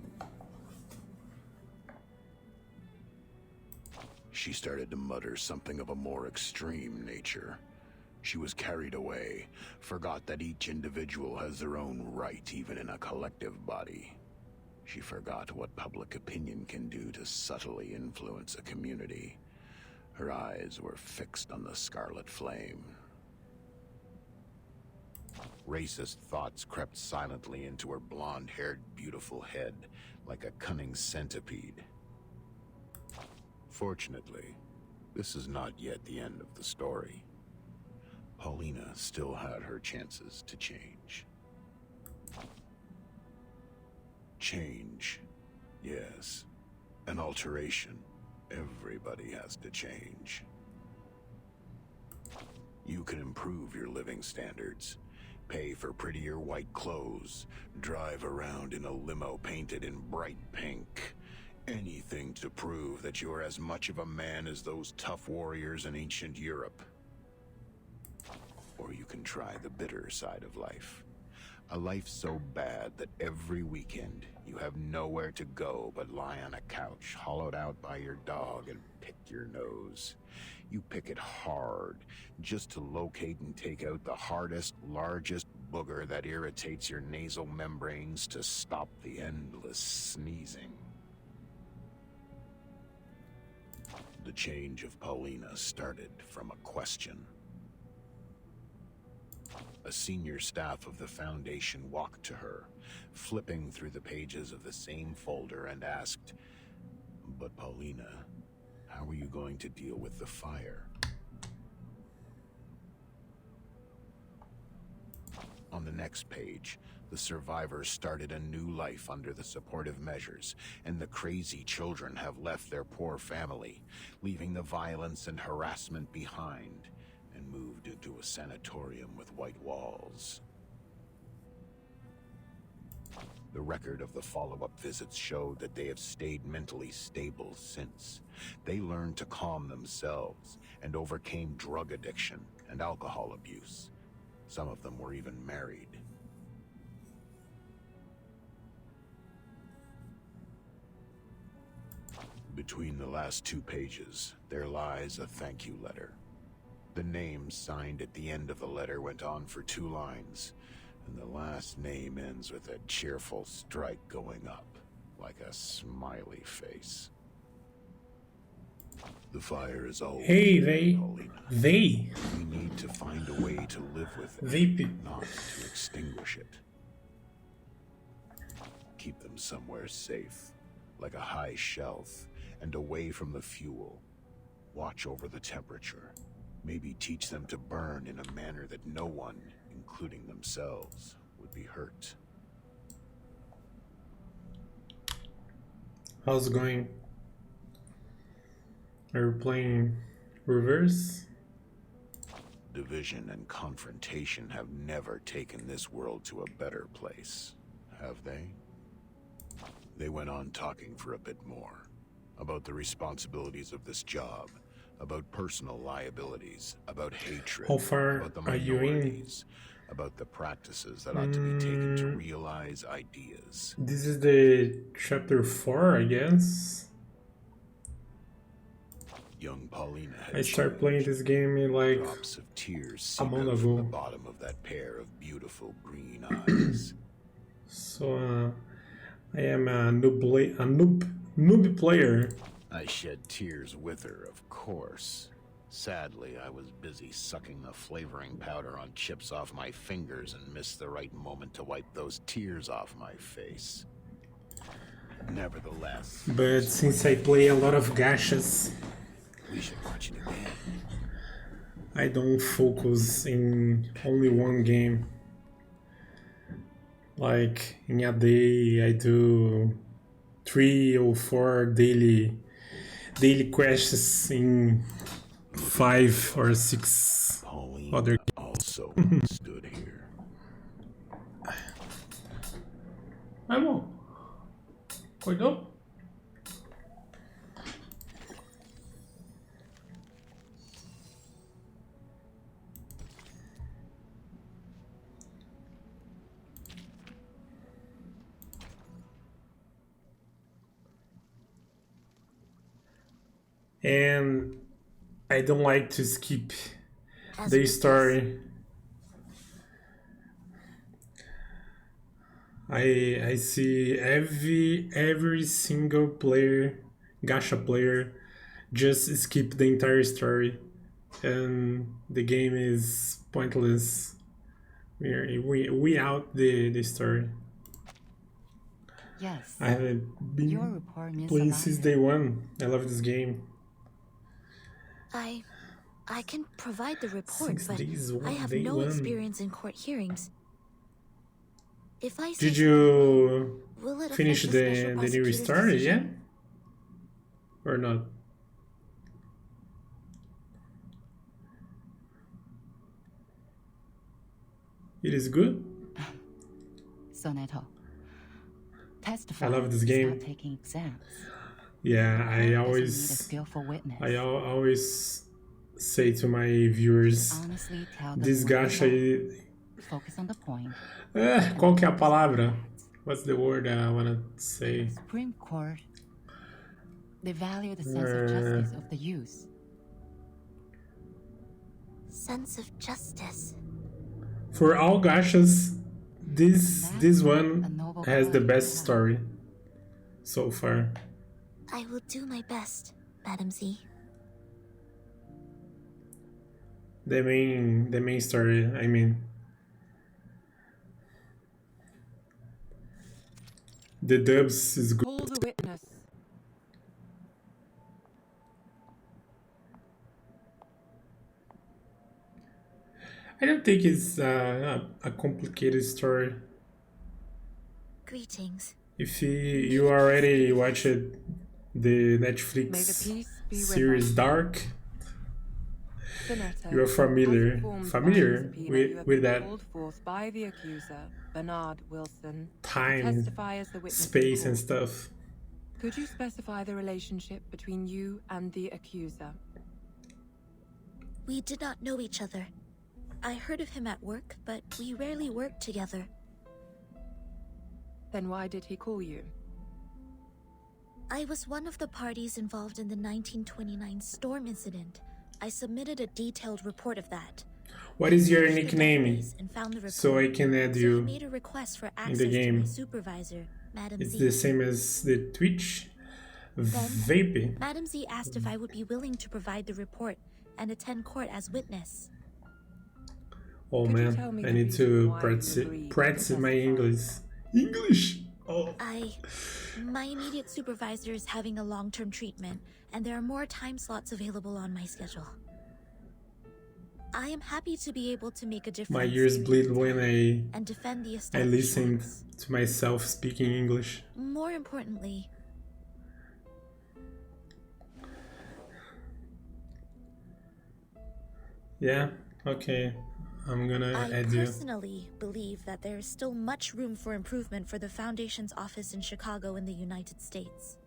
She started to mutter something of a more extreme nature. She was carried away, forgot that each individual has their own right even in a collective body. She forgot what public opinion can do to subtly influence a community. Her eyes were fixed on the scarlet flame. Racist thoughts crept silently into her blonde-haired, beautiful head like a cunning centipede. Fortunately, this is not yet the end of the story. Paulina still had her chances to change. Change. Yes. An alteration. Everybody has to change. You can improve your living standards. Pay for prettier white clothes. Drive around in a limo painted in bright pink. Anything to prove that you're as much of a man as those tough warriors in ancient Europe. Or you can try the bitter side of life. A life so bad that every weekend you have nowhere to go but lie on a couch hollowed out by your dog and pick your nose. You pick it hard just to locate and take out the hardest, largest booger that irritates your nasal membranes to stop the endless sneezing. The change of Paulina started from a question. A senior staff of the Foundation walked to her, flipping through the pages of the same folder, and asked, "But Paulina, how are you going to deal with the fire?" On the next page, the survivors started a new life under the supportive measures, and the crazy children have left their poor family, leaving the violence and harassment behind, and moved into a sanatorium with white walls. The record of the follow-up visits showed that they have stayed mentally stable since. They learned to calm themselves and overcame drug addiction and alcohol abuse. Some of them were even married. Between the last two pages, there lies a thank you letter. The name signed at the end of the letter went on for 2 lines, and the last name ends with a cheerful strike going up, like a smiley face. The fire is old, Paulina. They. We need to find a way to live with it, They. not to extinguish it. Keep them somewhere safe, like a high shelf, and away from the fuel. Watch over the temperature. Maybe teach them to burn in a manner that no one, including themselves, would be hurt. How's it going? Are we playing reverse? Division and confrontation have never taken this world to a better place, have they? They went on talking for a bit more, about the responsibilities of this job, about personal liabilities, about hatred, How far about the are you in? minorities, about the practices that ought to be taken to realize ideas. This is the chapter 4, I guess. Young Paulina had I started playing changed. this game in like Drops of tears a seeped month out from the ago. bottom of that pair of beautiful green eyes. So I am a noob player. I shed tears with her, of course. Sadly, I was busy sucking the flavoring powder on chips off my fingers and missed the right moment to wipe those tears off my face. Nevertheless, But since I play a lot of Gachas, we should watch it again. I don't focus in only one game. Like in a day, I do 3 or 4 daily quests in 5 or 6 Pauline other. also stood here. Vai, bom. Acordou? And I don't like to skip As the with story. I see every single player, gacha player, just skip the entire story, and the game is pointless. We out the story. Yes. I have been Your report means a playing lot. since day one. I love this game. I can provide the report, Since but I have day no one. experience in court hearings. If I say Did something you wrong, will it finish affect the special the new prosecutor's story yet? decision? Or not? It is good. Soneto. I Testifying love this is game. not taking exams. Yeah, Court I doesn't need a always skillful witness. always say to my viewers, Honestly, tell them this what you gacha. know. Focus on the point. Qual que é a palavra? What's the word I wanna say? Supreme Court, they value the sense of justice of the youth. Sense of justice. For all gachas, this A one noble has the quality best to have. story so far. I will do my best, Madam Z. The main story, I mean. The dubs is good. Call the witness. I don't think it's a complicated story. Greetings. If you already watched the May the Netflix peace be with series us. Dark, Senator, you're as familiar informed by the subpoena, you have with been that called forth by the accuser, Bernard Wilson, to time, testify as the witness in space, and court. stuff. Could you specify the relationship between you and the accuser? We did not know each other. I heard of him at work, but we rarely worked together. Then why did he call you? I was one of the parties involved in the 1929 storm incident. I submitted a detailed report of that. What is your I searched the nickname? database and found the report, So I can add so I you made a request for in access the to game. my supervisor, Madam It's Z. the same as the Twitch. Vape. Madam Z asked if I would be willing to provide the report and attend court as witness. Oh Could you man, tell me I the need reason to why you agreed to practice my testify? English. English. Oh. My immediate supervisor is having a long-term treatment, and there are more time slots available on my schedule. I am happy to be able to make a difference. My ears during bleed the when time and defend the I established listen facts. to myself speaking English. More importantly, Yeah, okay. I'm gonna I add you. personally believe that there is still much room for improvement for the Foundation's office in Chicago in the United States.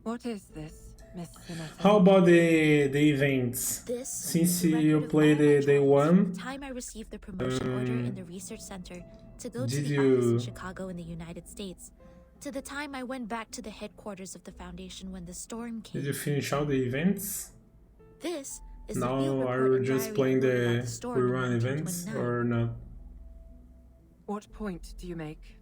What is this, Miss Senator? How about the events? This Since is a you record of played all my the day travels from one, the time I received the promotion order in the research center to go to did the office in you- Chicago in the United States, to the time I went back to the headquarters of the Foundation when the storm did came. you finish all the events? This is the Now field are report you and just diary playing I wrote about the the storm in rerun events 1929. or not? What point do you make?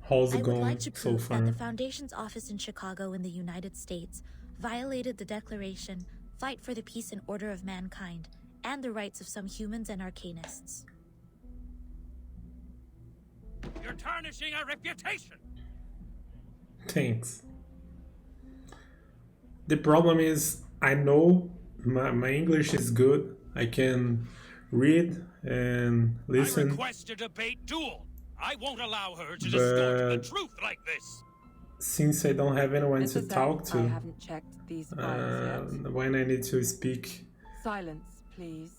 How's I it would like going to so prove that far? the Foundation's office in Chicago in the United States violated the Declaration, Fight for the Peace and Order of Mankind, and the rights of some humans and arcanists. You're tarnishing our reputation! Thanks. The problem is, I know my English is good. I can read and I listen, request a debate duel. I won't allow her to distort the but truth like this. since I don't have anyone to Mr. talk Zhang, I to, haven't checked these files yet. when I need to speak, Silence, please.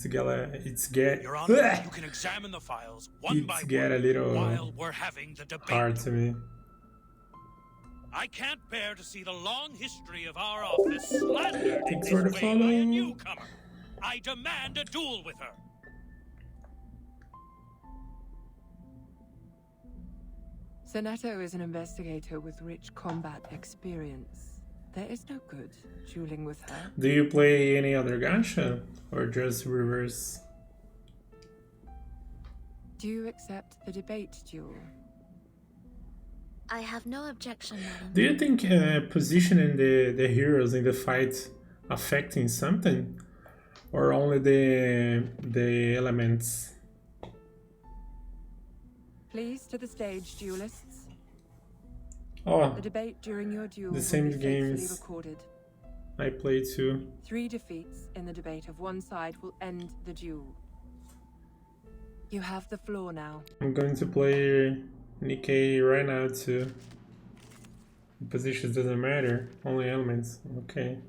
Your Honor, you can examine the files one by it's get a one little while we're having the debate. hard to me. I can't bear to see the long history of our office slandered Thanks this for the way follow. by a newcomer. I demand a duel with her. Sonetto is an investigator with rich combat experience. There is no good dueling with her. Do you play any other gacha or just reverse? Do you accept the debate duel? I have no objection, madam. Do you think positioning the heroes in the fight affecting something, or only the elements? Please to the stage, duelists. Oh, The debate during your duel the will same be faithfully games recorded. I play too. 3 defeats in the debate of one side will end the duel. You have the floor now. I'm going to play Nikkei right now too. Positions doesn't matter, only elements. Okay.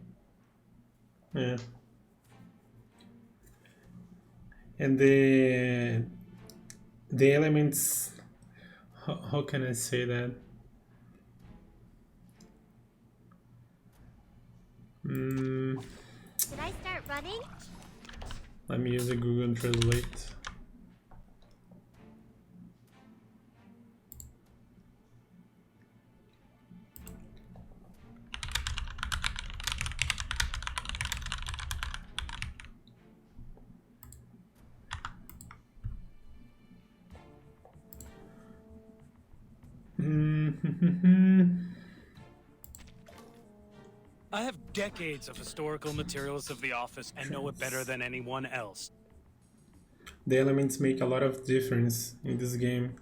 Yeah. And the elements, how can I say that? Should I start running? Let me use a Google Translate. I have decades of historical materials of the office and know it better than anyone else. The elements make a lot of difference in this game.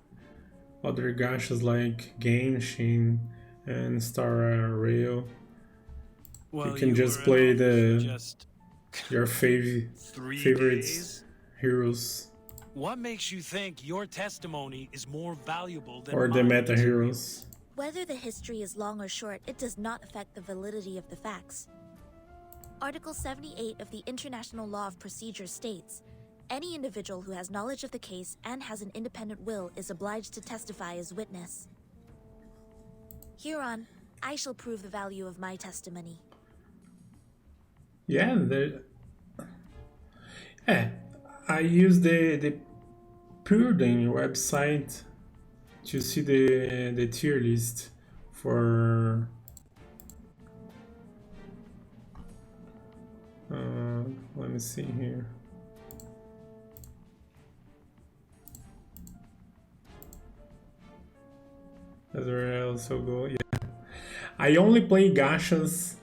Other gachas like Genshin and Star Rail, you can just play your favorite heroes. What makes you think your testimony is more valuable than Or the mine, meta Tyrion? heroes. Whether the history is long or short, it does not affect the validity of the facts. Article 78 of the International Law of Procedure states, any individual who has knowledge of the case and has an independent will is obliged to testify as witness. Hereon, I shall prove the value of my testimony. Yeah, I use the Purden website to see the tier list for let me see here. That's where I also go. Yeah, I only play gachas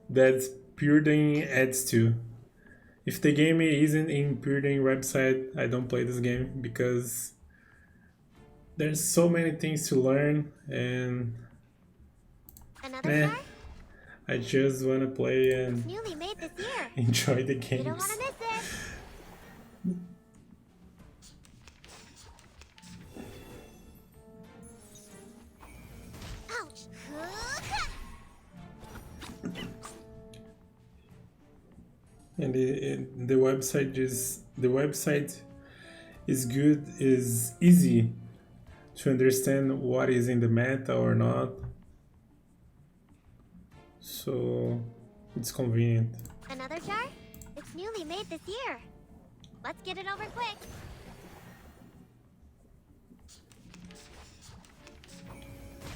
that Purden adds to. If the game isn't in Purden website, I don't play this game because there's so many things to learn and I just wanna play and Newly made this year. enjoy the You don't games. want to miss it. Ouch. And the website is good, is easy to understand what is in the meta or not. So it's convenient. Another jar? It's newly made this year. Let's get it over quick.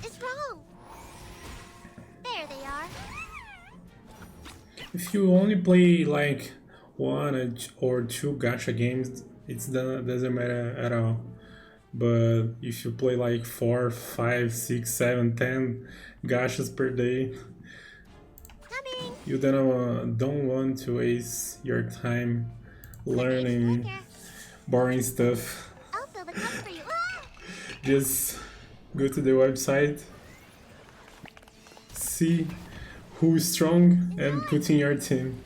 It's wrong. There they are. If you only play like one or two gacha games, doesn't matter at all. But if you play like 4, 5, 6, 7, 10 gachas per day, Coming. you don't want to waste your time learning boring stuff. I'll fill the cup for you. Ah! Just go to the website, see who's strong, and put in your team.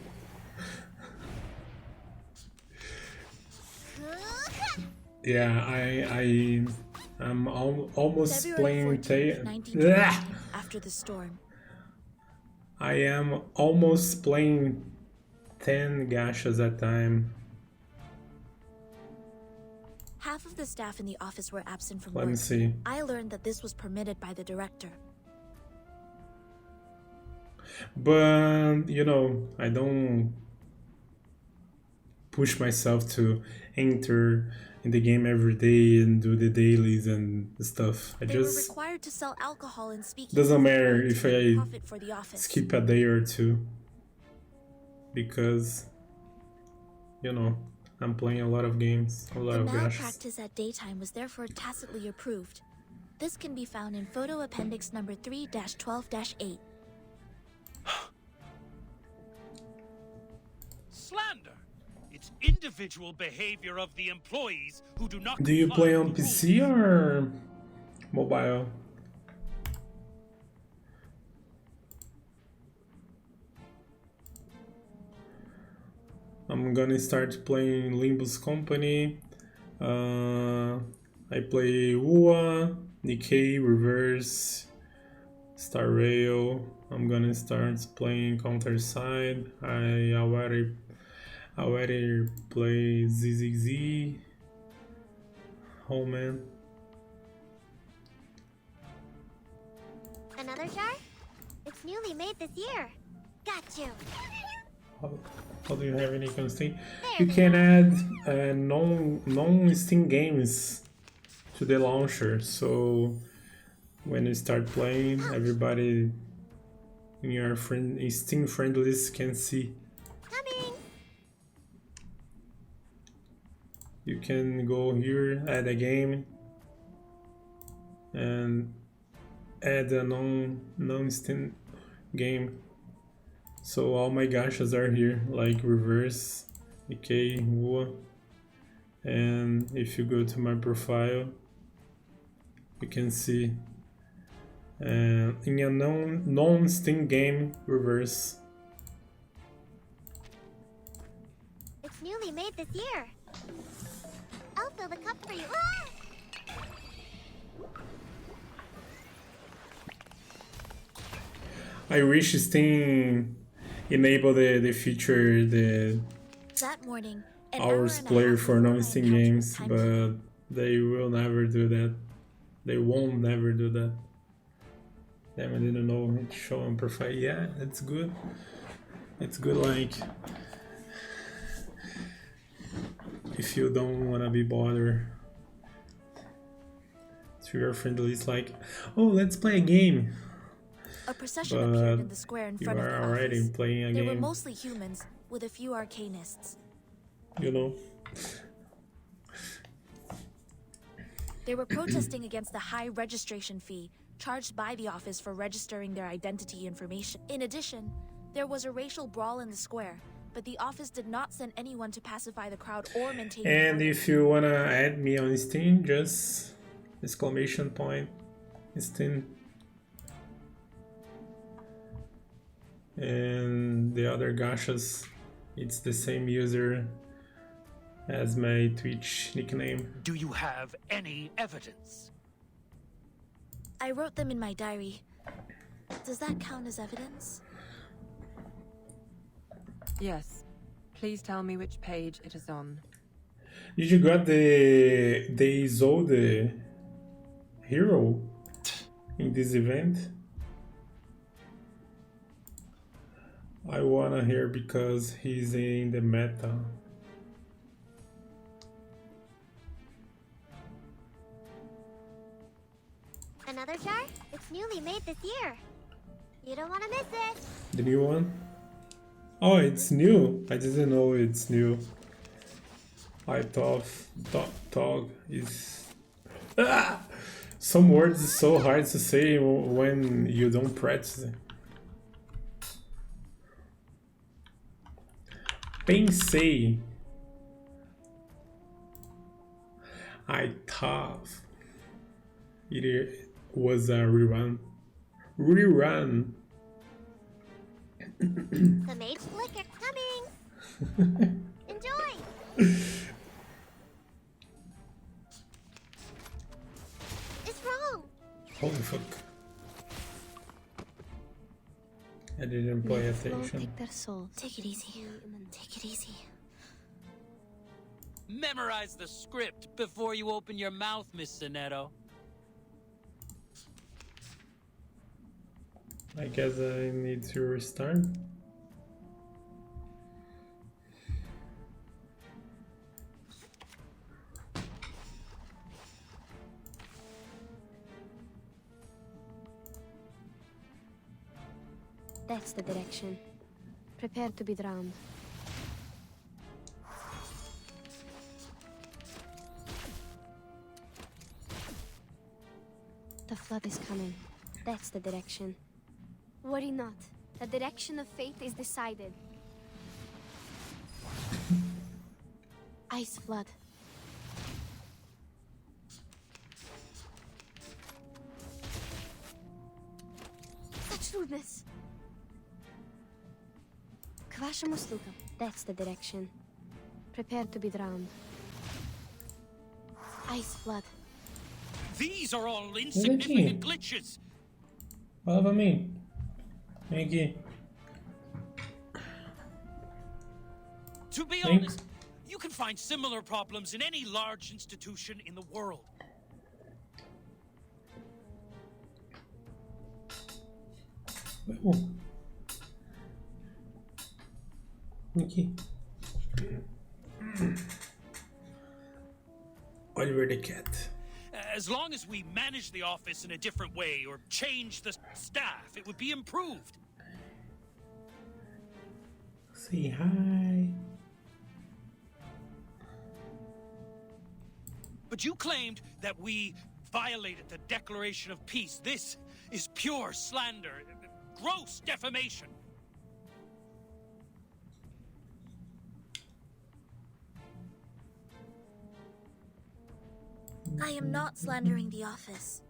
Yeah, I'm almost February playing 14th, 1920, after the storm. I am almost playing 10 gachas at a time. Half of the staff in the office were absent from Let me work. see. I learned that this was permitted by the director. But, you know, I don't push myself to enter in the game every day and do the dailies and stuff. I They were just required to sell alcohol and speakeasy doesn't matter to if make I profit for the office. skip a day or two, because, you know, I'm playing a lot of games, a lot The of gachas. malpractice at daytime was therefore tacitly approved. This can be found in photo appendix number 3-12-8. Slander! It's individual behavior of the employees who do not Do you comply play with on the PC rules. or mobile? I'm gonna start playing Limbus Company. I play UA, Nikkei, Reverse, Star Rail. I'm gonna start playing Counter Side. I already play ZZZ. Oh man. Another jar? It's newly made this year. Got you. How do you have any constant? You can add non-Steam games to the launcher, so when you start playing, everybody in your Steam friend list can see. Coming. You can go here, add a game, and add a non-Steam game. So all my gachas are here, like Reverse, Nikkei, UA. And if you go to my profile, you can see in a non-Steam game, Reverse. It's newly made this year. I'll fill the cup for you. Ah! I wish Steam enable the feature the That morning, an hours hour and a player half for before my non-Steam encounter with games, but they will never do that. They won't never do that. Damn, I didn't know it show on profile. Yeah, it's good. It's good, like, if you don't wanna be bothered to your friend list, like, oh, let's play a game. A procession appeared in the But square in you front of are the already office. playing a They were game, mostly humans, with a few arcanists. you know. They were protesting against the high registration fee charged by the office for registering their identity information. In addition, there was a racial brawl in the square, but the office did not send anyone to pacify the crowd or maintain And order. if you wanna add me on Steam, just exclamation point Steam. And the other gachas, it's the same user as my Twitch nickname. Do you have any evidence? I wrote them in my diary. Does that count as evidence? Yes. Please tell me which page it is on. Did you got the Isolde hero in this event? I wanna hear because he's in the meta. Another jar? It's newly made this year. You don't want to miss it. The new one? Oh, it's new. I didn't know it's new. I thought dog is. Ah! Some words is so hard to say when you don't practice it. Pensei. I thought it was a rerun. Rerun. The mage flicker coming. Enjoy. attention. Take their souls. Take it easy. Take it easy. Memorize the script before you open your mouth, Miss Sinetto. I guess I need to restart. That's the direction. Prepare to be drowned. The flood is coming. That's the direction. Worry not. The direction of fate is decided. Ice flood. Such rudeness. К вашим услугам. That's the direction. Prepare to be drowned. Ice flood. These are all insignificant glitches. Fala pra mim. Vem aqui. To be honest, you can find similar problems in any large institution in the world. Vem aqui. Oliver the cat. As long as we manage the office in a different way or change the staff, it would be improved. Say hi. But you claimed that we violated the Declaration of Peace. This is pure slander, gross defamation. I am not slandering the office.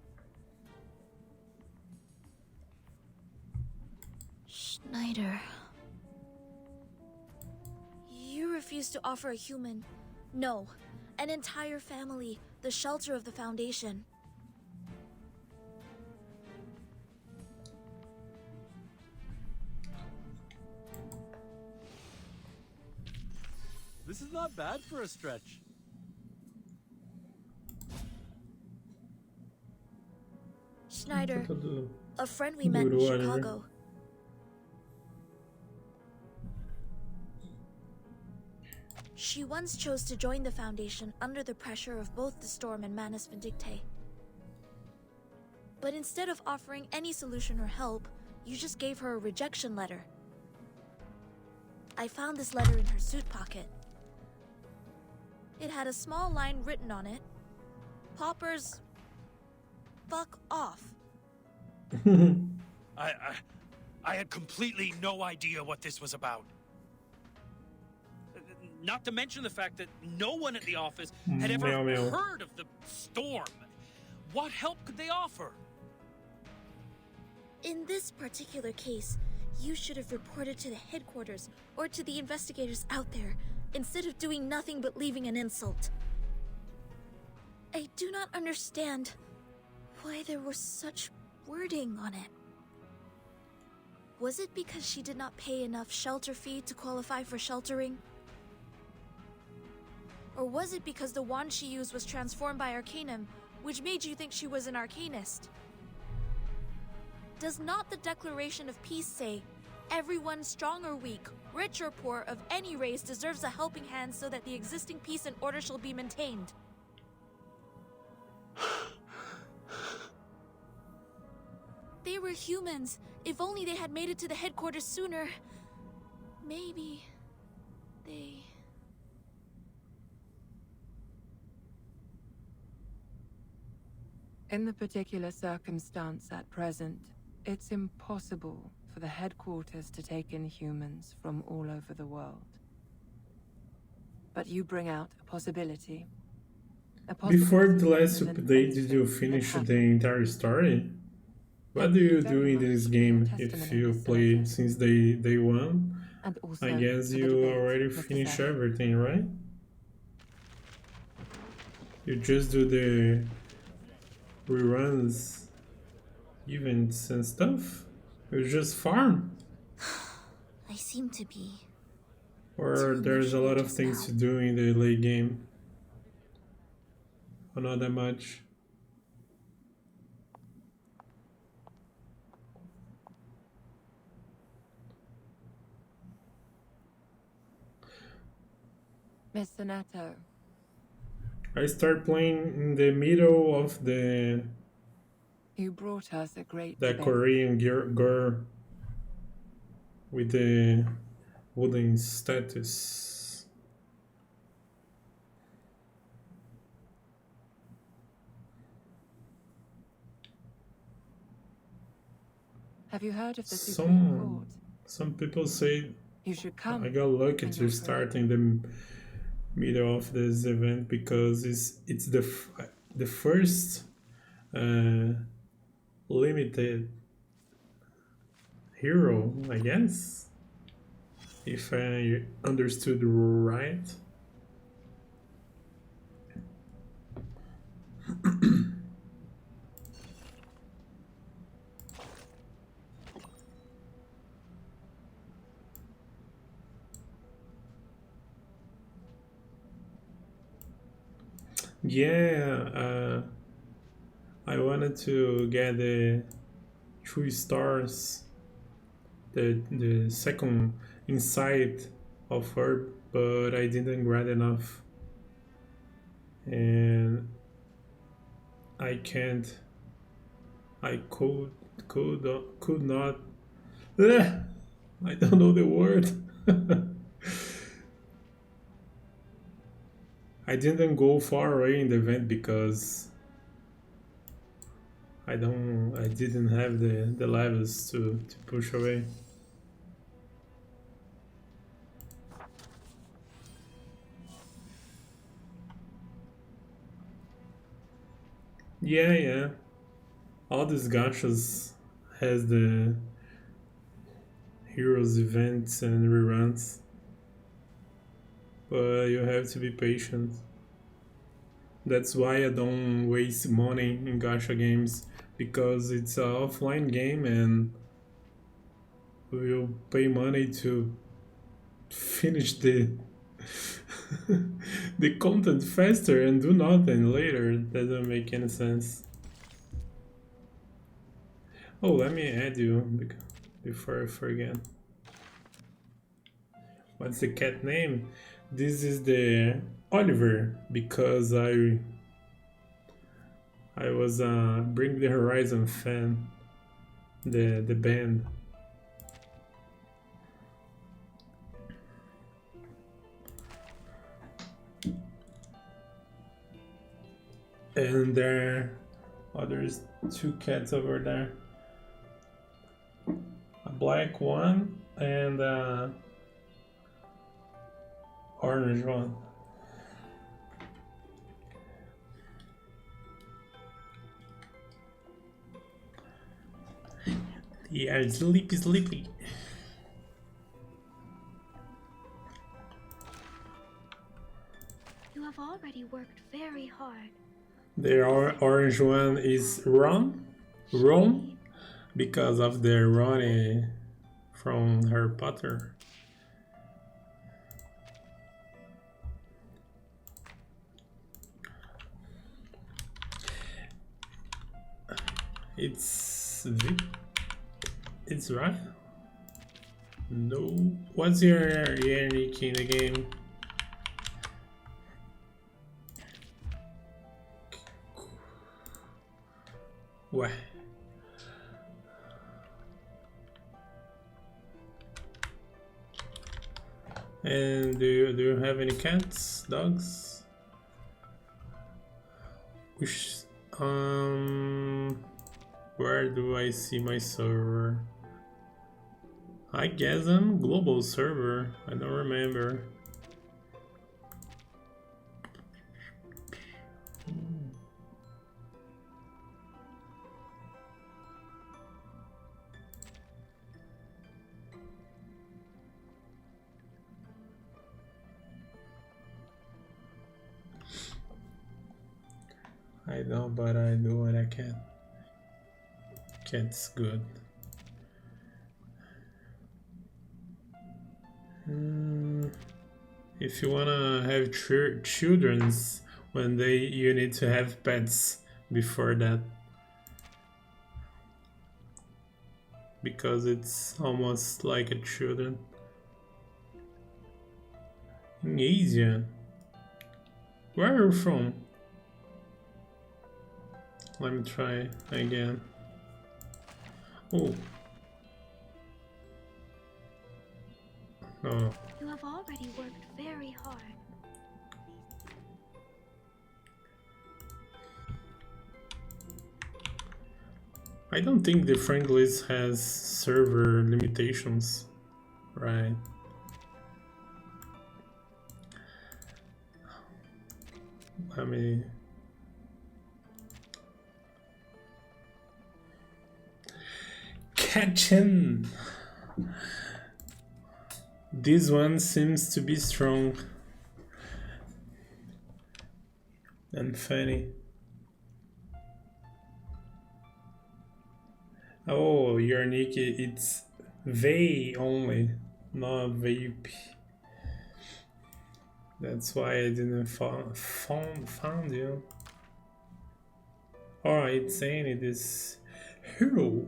Schneider. You refuse to offer a human, no, an entire family, the shelter of the Foundation. This is not bad for a stretch. Schneider, a friend we met in Chicago. She once chose to join the Foundation under the pressure of both the Storm and Manus Vindicte. But instead of offering any solution or help, you just gave her a rejection letter. I found this letter in her suit pocket. It had a small line written on it. Poppers, fuck off. I had completely no idea what this was about. Not to mention the fact that no one at the office had ever heard of the Storm. What help could they offer? In this particular case, you should have reported to the headquarters or to the investigators out there, instead of doing nothing but leaving an insult. I do not understand why there was such wording on it. Was it because she did not pay enough shelter fee to qualify for sheltering? Or was it because the wand she used was transformed by Arcanum, which made you think she was an Arcanist? Does not the Declaration of Peace say, everyone strong or weak, rich or poor, of any race deserves a helping hand so that the existing peace and order shall be maintained? They were humans. If only they had made it to the headquarters sooner. Maybe they... In the particular circumstance at present, it's impossible for the headquarters to take in humans from all over the world. But you bring out a possibility. Before the last update, did you finish the entire story? What do you do in this game if you play since day one? I guess you already finished everything, right? You just do the reruns, events and stuff? You just farm? I seem to be. Or there's a lot of things to do in the late game. Or not that much. Mr. Netto. I start playing in the middle of the You brought us a great that debate. Korean girl with the wooden status. Have you heard of the Supreme Court? Some people say You should come. I got lucky to start in the middle of this event because it's the first limited hero, I guess, if I understood right. Yeah, I wanted to get the 3 stars, the second inside of her, but I didn't grab enough, and I can't. I could not. I don't know the word. I didn't go far away in the event because I didn't have the levels to push away. Yeah. All these gachas has the heroes events and reruns, but you have to be patient. That's why I don't waste money in gacha games, because it's an offline game and we'll pay money to finish the the content faster and do nothing later. That doesn't make any sense. Oh, let me add you before I forget. What's the cat name? This is the Oliver, because I was a Bring the Horizon fan, the band. And there's 2 cats over there. A black one and a orange one. Yeah, sleepy. You have already worked very hard. The orange one is Ron, because of the Ronnie from Harry Potter. It's right. No. What's your nick in the game? What? And do you have any cats, dogs? Which where do I see my server? I guess I'm global server. I don't remember. I know, but I do what I can. Cat's good. If you wanna have children's one day, you need to have pets before that. Because it's almost like a children. In Asia. Where are you from? Let me try again. Oh. No. You have already worked very hard. I don't think the Franglish has server limitations, right? Let me... Catchin! This one seems to be strong and funny. Oh, your nick, it's Vey only, not Vape. That's why I didn't found you. Oh, it's saying it is hero.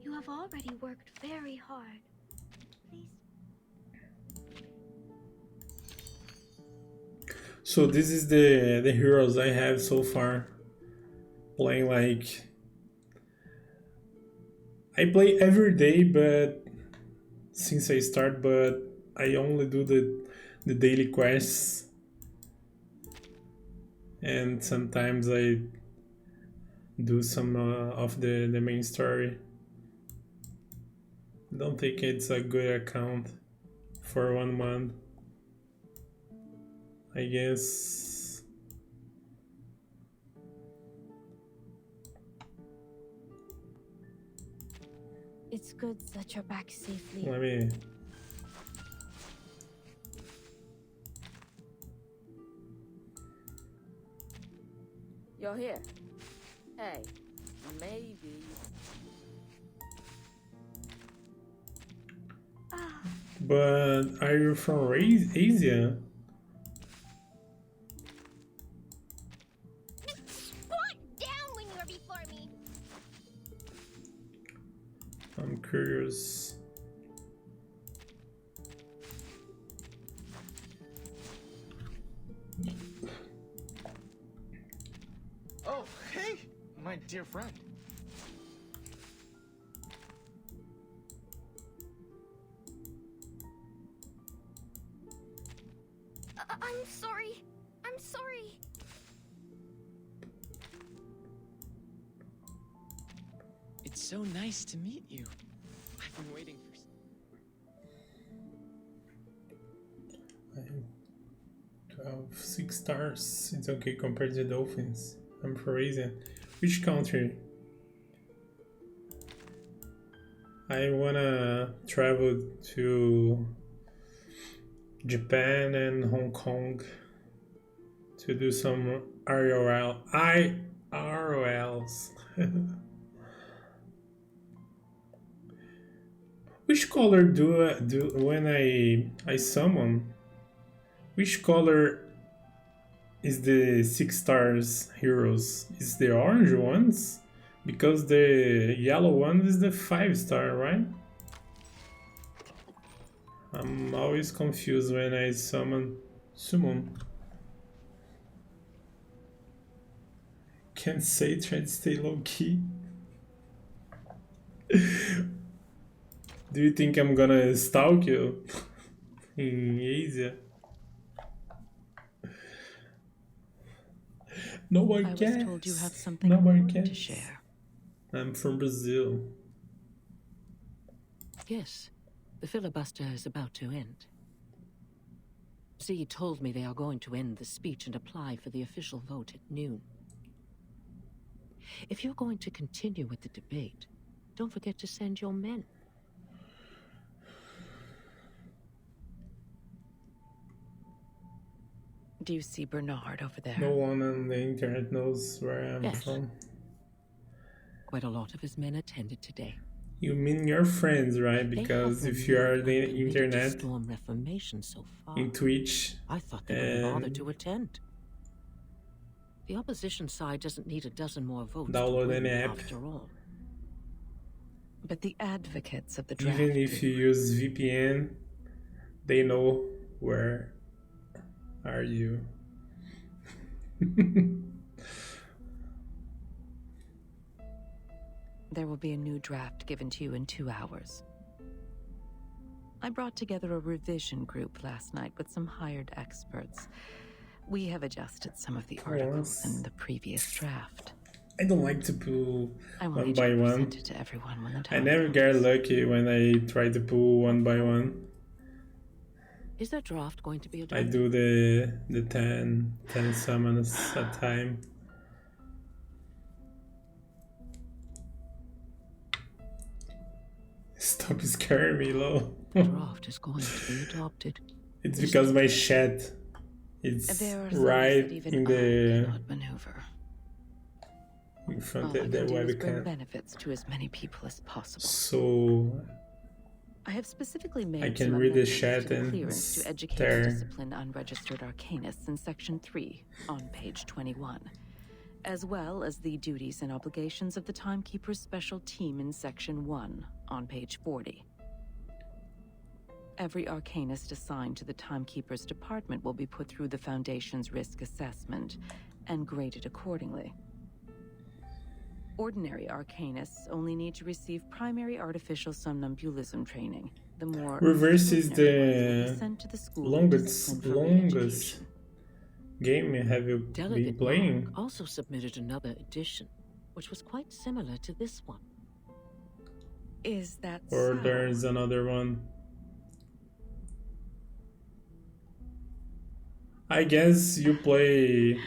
You have already worked very hard. Please. So this is the heroes I have so far. Playing like... I play every day, but since I start, but I only do the daily quests. And sometimes I do some of the main story. I don't think it's a good account for 1 month. I guess. It's good that you're back safely. Let me... You're here. Hey, maybe. But are you from Asia? Squat down when you are before me. I'm curious. Oh, hey, my dear friend. I'm sorry. I'm sorry. It's so nice to meet you. I've been waiting for... 6 stars. It's okay compared to the Dolphins. I'm from Asia. Which country? I wanna travel to Japan and Hong Kong to do some IRLs. Which color do I do when I summon? Which color is the 6 stars heroes? Is the orange ones? Because the yellow one is the 5 star, right? I'm always confused when I summon. Can't say, try to stay low key. Do you think I'm gonna stalk you in Asia? No more I cats. was told you have something No more important to cats. share. I'm from Brazil. Yes, the filibuster is about to end. Z told me they are going to end the speech and apply for the official vote at noon. If you're going to continue with the debate, don't forget to send your men. Do you see Bernard over there? No one on the internet knows where I'm Yes. from. Quite a lot of his men attended today. You mean your friends, right? Because if you are the internet Storm Reformation so far, in Twitch, I thought they wouldn't bother to attend. The opposition side doesn't need a dozen more votes download to win, an app. after all. But the advocates of the draft Even if you use VPN, they know where are you. There will be a new draft given to you in 2 hours. I brought together a revision group last night with some hired experts. We have adjusted some of the articles in the previous draft. I don't like to pull one by to one. present it to everyone when the I time never comes. get lucky when I try to pull one by one. Is that draft going to be a I do the 10 summons a time. Stop scaring me, Lo. The draft is going to be adopted. It's because my chat is right in the in front of the Bring webcam. benefits to as many people as possible. So I have specifically made I can some read the amendments chat to the and clearance to educate stare. and discipline unregistered arcanists in Section 3 on page 21, as well as the duties and obligations of the Timekeeper's special team in Section 1 on page 40. Every arcanist assigned to the Timekeeper's department will be put through the Foundation's risk assessment and graded accordingly. Ordinary arcanists only need to receive primary artificial somnambulism training. The more Reverse is extraordinary ones will be sent to the school of longest discipline for re-education. game have you been Delegate playing? Mark also submitted another edition, which was quite similar to this one. Is that Or so? there's another one? I guess you play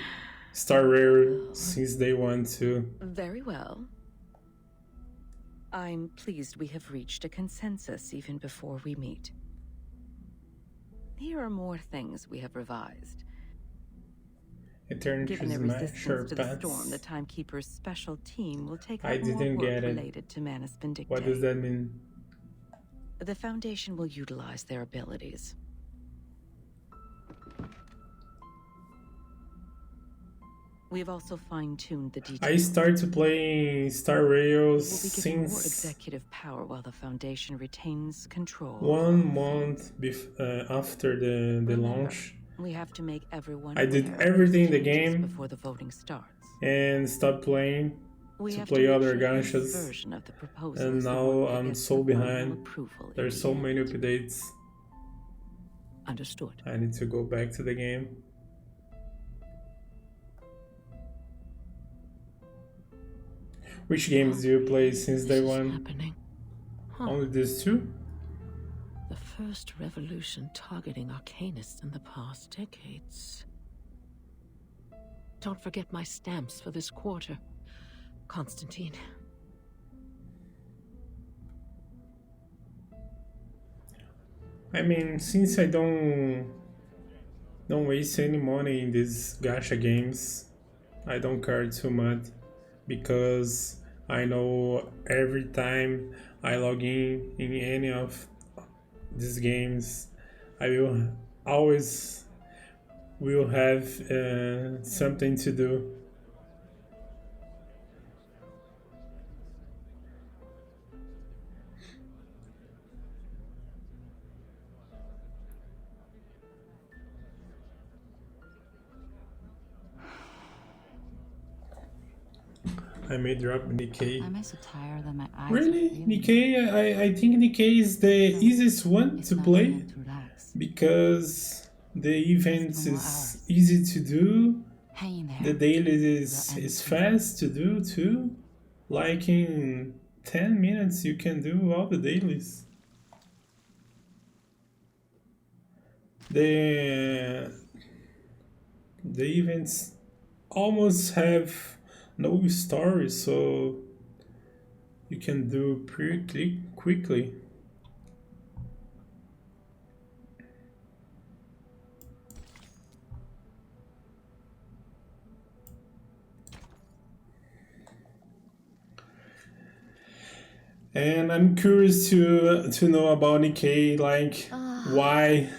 Star Rail since day one too. Very well. I'm pleased we have reached a consensus even before we meet. Here are more things we have revised. Given the resistance to the storm, the Timekeeper's special team will take I up more didn't work get it. related to Manus Vindictae. What does that mean? The Foundation will utilize their abilities. We've also fine-tuned the details. I started playing Star Rail We'll be given more since executive power while the Foundation retains control. 1 month after the launch. We have to make everyone I did aware of everything in the changes game before the voting starts. and stopped playing We to have play make other sure this Gachas, version of the proposal and is the now one that I'm gets so the final behind. approval in There's the so end. many updates. Understood. I need to go back to the game. Which games do you play since day one? Happening. Huh. Only these two? The first revolution targeting arcanists in the past decades. Don't forget my stamps for this quarter, Constantine. I mean, since I don't waste any money in these gacha games, I don't care too much, because I know every time I log in any of these games, I will always will have something to do. I may drop Nikkei. I'm so tired that my eyes Really? are Nikkei? I think Nikkei is the easiest one to play, because the events is easy to do, Hang in there. the daily is fast to do too. Like in 10 minutes you can do all the dailies. The events almost have no story, so you can do pretty quickly. And I'm curious to know about Nikkei, like why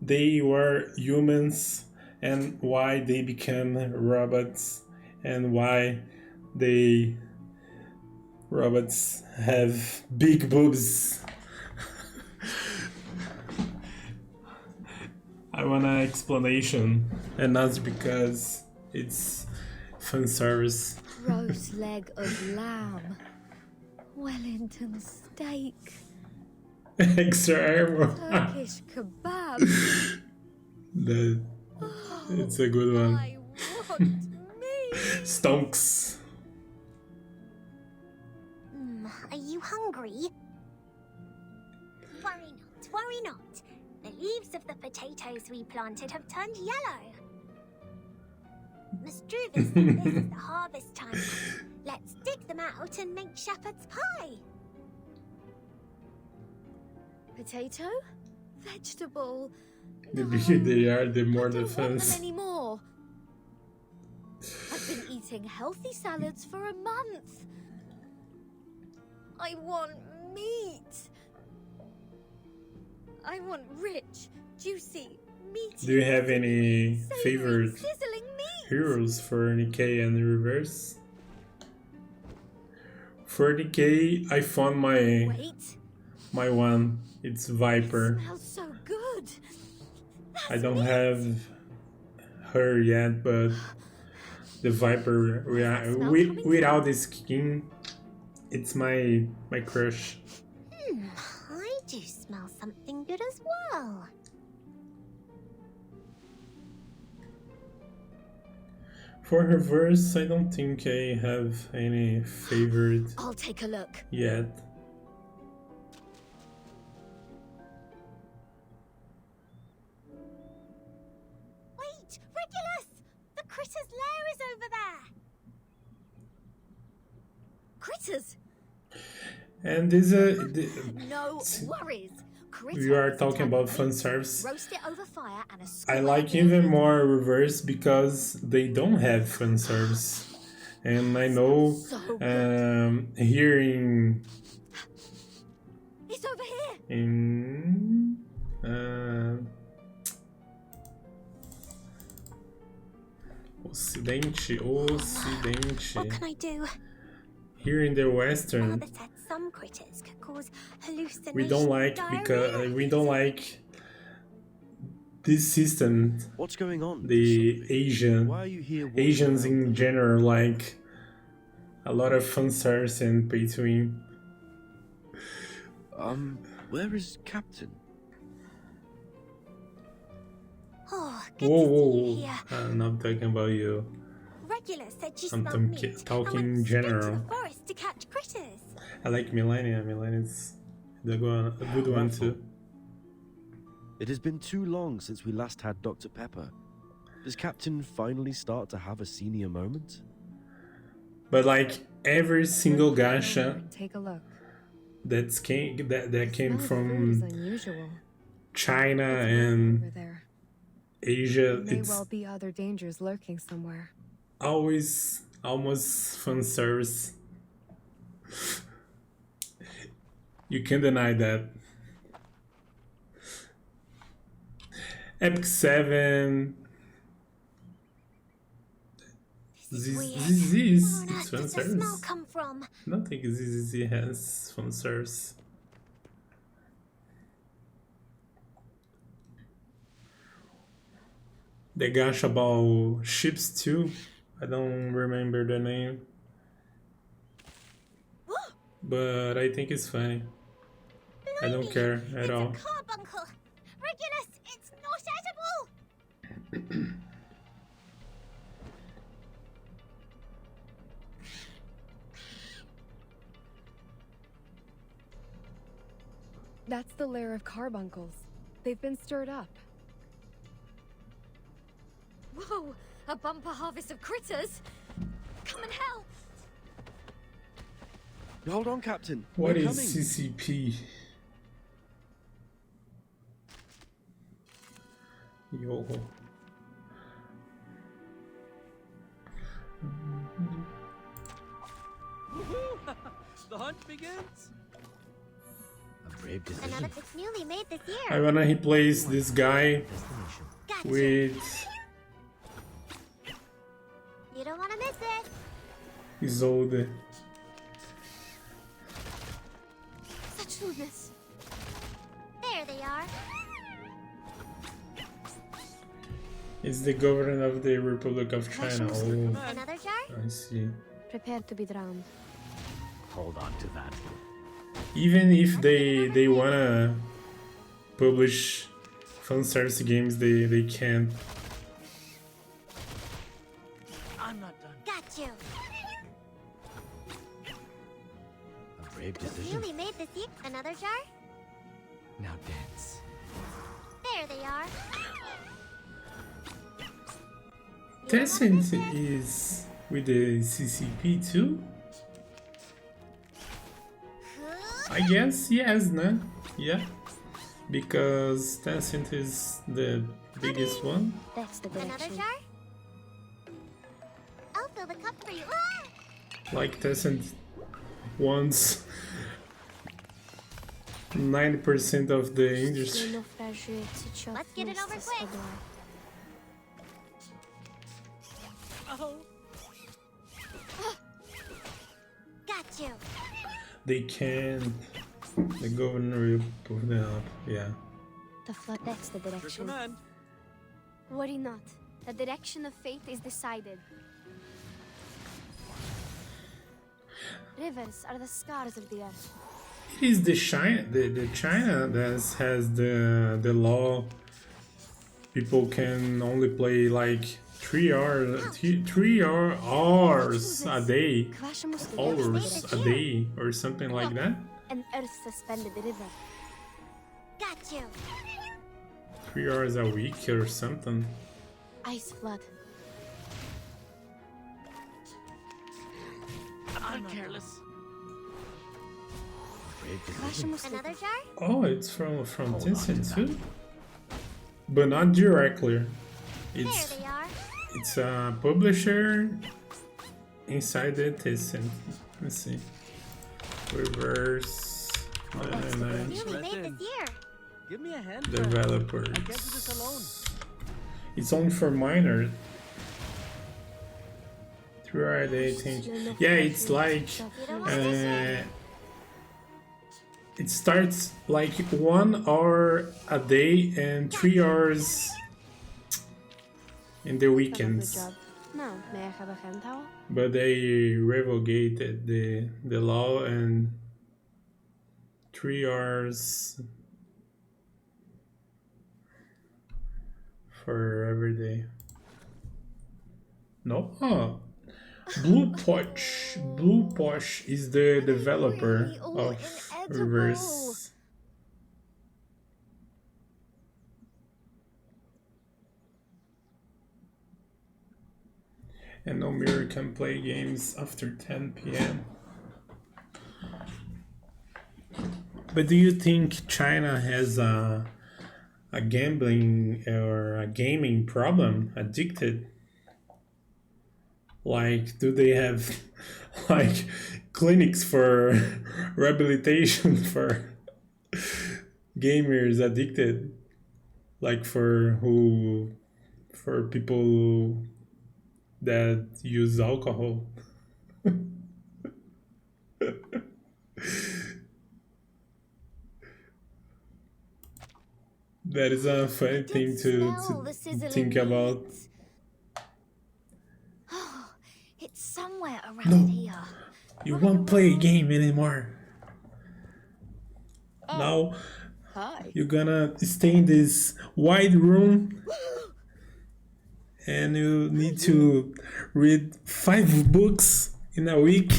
they were humans and why they became robots and why they robots have big boobs. I want an explanation, and not because it's fan service. Roast leg of lamb. Wellington steak. Extra armor. Turkish kebab. It's a good one. I want meat. Stonks. Are you hungry? Worry not. The leaves of the potatoes we planted have turned yellow. Miss Druvis said this is the harvest time. Let's dig them out and make shepherd's pie. Potato? Vegetable? The bigger they are, the more the I don't want fans. them anymore. I've been eating healthy salads for a month. I want meat. I want rich, juicy, meaty. Do you have any savory, favorite sizzling meat. heroes for Nikkei and reverse? For Nikkei, I found my one. It's Viper. It smells so good. I don't have her yet, but the Viper without the skin, it's my crush. I do smell something good as well. For her verse, I don't think I have any favorite I'll take a look. yet. Wait, Regulus! The critter's lair is over there. Critters? And this No worries. we are talking about fan service. Roast it over fire and a I like even more reverse because they don't have fan service. And I know here It's over here. in Ocidente. What can I do? Here in the Western, Father said some critters could cause hallucinations. we don't like because we don't like this system. What's going on? The Why are you here? Asians in general like a lot of fan service and pay to win. Where is Captain? Oh, good Whoa, to see you whoa, here. I'm not talking about you. Regulus said she I'm smelled meat talking and in went straight to general. the forest to catch critters. I like Millennia. Millennia's a good one too. It has been too long since we last had Dr. Pepper. Does Captain finally start to have a senior moment? But like every single gacha Take a look. that came Smell from of food is unusual. China Over and there. Asia, May it's well be other dangers lurking somewhere. always almost fan service. You can't deny that. Epic 7. ZZ is Where on it's earth fan does the smell service. come from? I don't think ZZ has fan service. The gacha about ships too. I don't remember the name. But I think it's funny. I don't care at all. Carbuncle! Regulus, it's not edible! That's the lair of carbuncles. They've been stirred up. Whoa, a bumper harvest of critters. Come and help. Hold on, Captain. What We're is coming. CCP? Yo. The hunt begins. A brave decision. Another it's newly made this year. I wanna replace this guy Gotcha. with You don't want to miss it. Isolde. Such rudeness. There they are. It's the governor of the Republic of China. Oh, Another jar? I see. Prepare to be drowned. Hold on to that. Even if they wanna publish fan service games, they can't. I'm not done. Got you. A brave It's decision. newly made this year. Another jar? Now dance. There they are. Tencent is with the CCP too? I guess yes, no? Yeah. Because Tencent is the biggest one. That's the Another direction. jar? I'll fill the cup for you. Ah! Like Tencent wants 90% of the industry. Let's get it over quick. Oh. Got you. They can't. The governor will put them up. Yeah. The flood. That's the direction. Command. Worry not. The direction of fate is decided. Rivers are the scars of the earth. It is the China that has the law. People can only play like 3 hours a day, hours a day, or something like that. An earth suspended river. Got you. 3 hours a week or something. Ice flood. I'm careless. Brave decision. Another jar? Oh, it's from Tencent too, but not directly. There It's they are. it's a publisher inside the Tencent. Let's see. Reverse. Newly made this year. Give me a hand. Developers. I can't do this alone. It's only for minors. 3 hours a day. Yeah, it's like it starts like 1 hour a day and 3 hours in the weekends. Nou, may I have a hand towel? But they revocated the law and 3 hours for every day. No. Oh. Blue Posh is the developer of Reverse. And no mirror can play games after 10 p.m. But do you think China has a gambling or a gaming problem? Addicted? Like, do they have like clinics for rehabilitation for gamers addicted? Like for people that use alcohol? That is a funny thing to think about. Oh, it's somewhere around here. You won't play a game anymore. Now you're gonna stay in this wide room and you need to read 5 books in a week.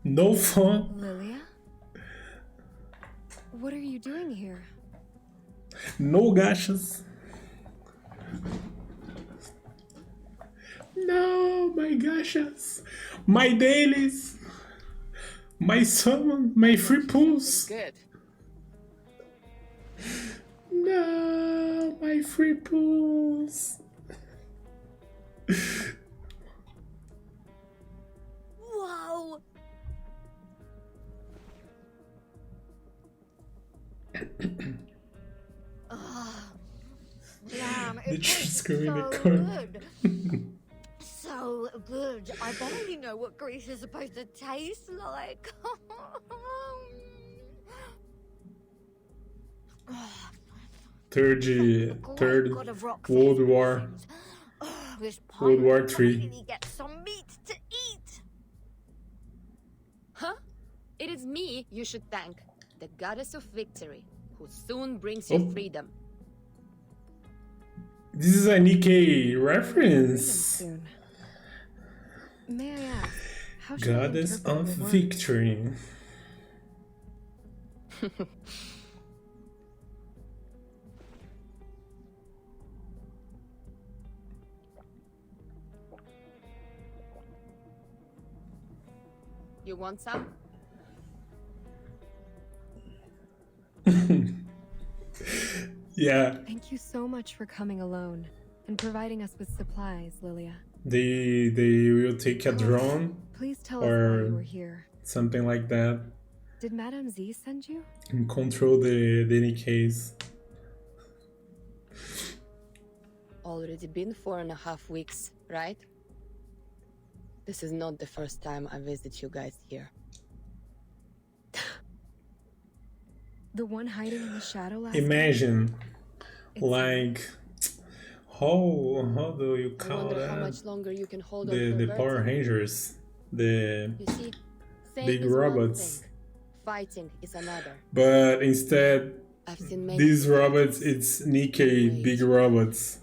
No phone. Lilia? What are you doing here? No gachas. No, my gachas. My dailies. My summon. My free pulls. Good. No, my free pulls. Whoa! Damn, The it tastes screw in the so corner. good. So good. I barely know what grease is supposed to taste like. Third God of rock World face War. blessings. This World War pirate Three. finally gets some meat to eat. Huh? It is me you should thank, the goddess of victory, who soon brings you Oh. freedom. This is a Nikkei reference. Soon. May I ask, how should Goddess I interpret of your words? Victory. You want some? Yeah, Thank you so much for coming alone and providing us with supplies, Lilia. they will take a drone Please tell us why you were or here. something like that Did Madame Z send you? and control the Nikkeis. Already been 4.5 weeks, right? This is not the first time I visit you guys here. The one hiding in the shadow last Imagine, like, how do you I call wonder how that? much longer you can hold on The for Power Bertie. Rangers, the You see, saying big is one robots. thing, fighting is another. But instead, I've seen many these fighters robots, it's Nikkei big robots.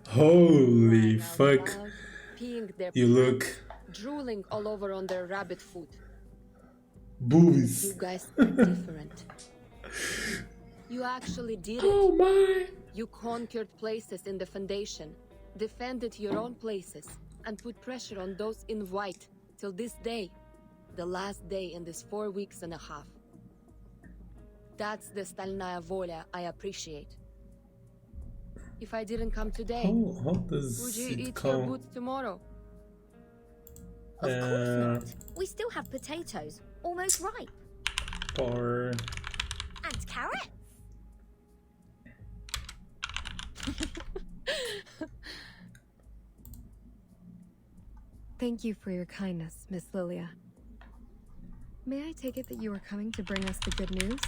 Holy fuck! out, peeing their You look drooling all over on their rabbit food. boobies. You guys are different. You actually did it. Oh my! You conquered places in the Foundation, defended your own places, and put pressure on those in white till this day, the last day in this 4.5 weeks. That's the Stalnaya Volia I appreciate. If I didn't come today, How does would you it eat your call? boots tomorrow? Of course not. We still have potatoes, almost ripe. Power. And carrots. Thank you for your kindness, Miss Lilia. May I take it that you are coming to bring us the good news?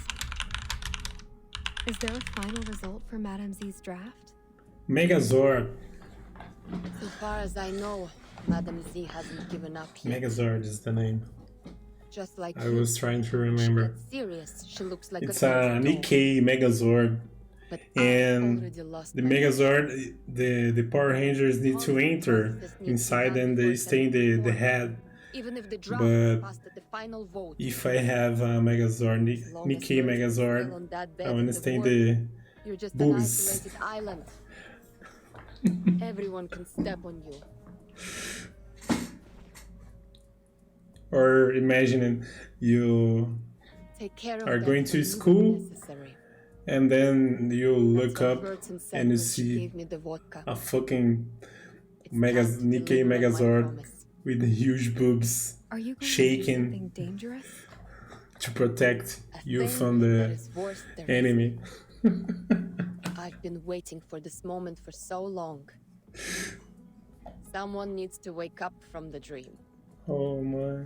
Is there a final result for Madame Z's draft? Megazord. So far as I know, Madame Z hasn't given up yet. Megazord is the name. Just like I you. was trying to remember. Serious, she looks like It's a a total doll. Nikkei Megazord. But And already lost the my Megazord, the Power Rangers need to enter inside and they stay in the head. Even if the draft But passed at the final vote, if I have a Megazord, long as Nikkei Bertie's still Megazord, on that bed I in want to the stay in ward, the you're just an boobs. isolated island. Everyone can step on you. Or imagining you Take care of are them going when to even school necessary. and then you look What up Bertin said and you when she see gave me the vodka. a fucking Nikkei deliver on my Megazord promise. with huge boobs Are you going to do shaking something dangerous? to protect you thing from that the is worse than enemy. I've been waiting for this moment for so long. Someone needs to wake up from the dream. Oh my.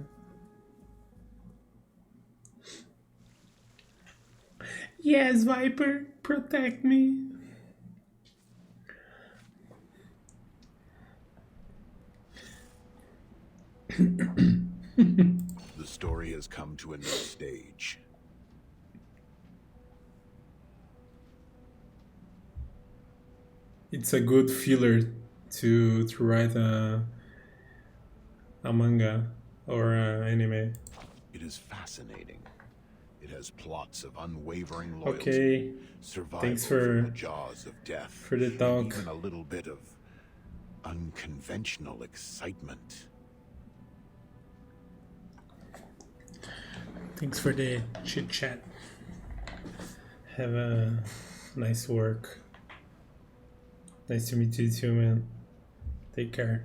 Yes, Viper, protect me. The story has come to a new stage. It's a good filler to write a manga or an anime. It is fascinating. It has plots of unwavering loyalty, Okay, survival thanks from the jaws of death, for the and talk. even a little bit of unconventional excitement. Thanks for the chit chat. Have a nice work. Nice to meet you too, man. Take care.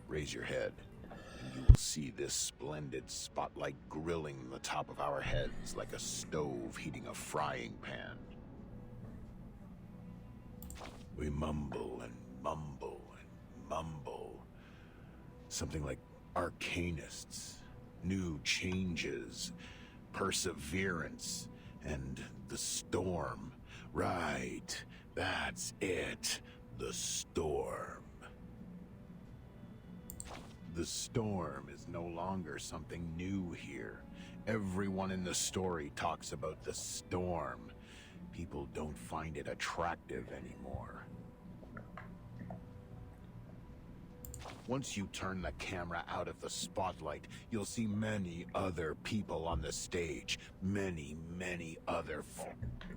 Raise your head, and you will see this splendid spotlight grilling the top of our heads like a stove heating a frying pan. We mumble and mumble and mumble. Something like arcanists, new changes, perseverance, and the storm. Right, that's it, the storm. The storm is no longer something new here. Everyone in the story talks about the storm. People don't find it attractive anymore. Once you turn the camera out of the spotlight, you'll see many other people on the stage. Many, many other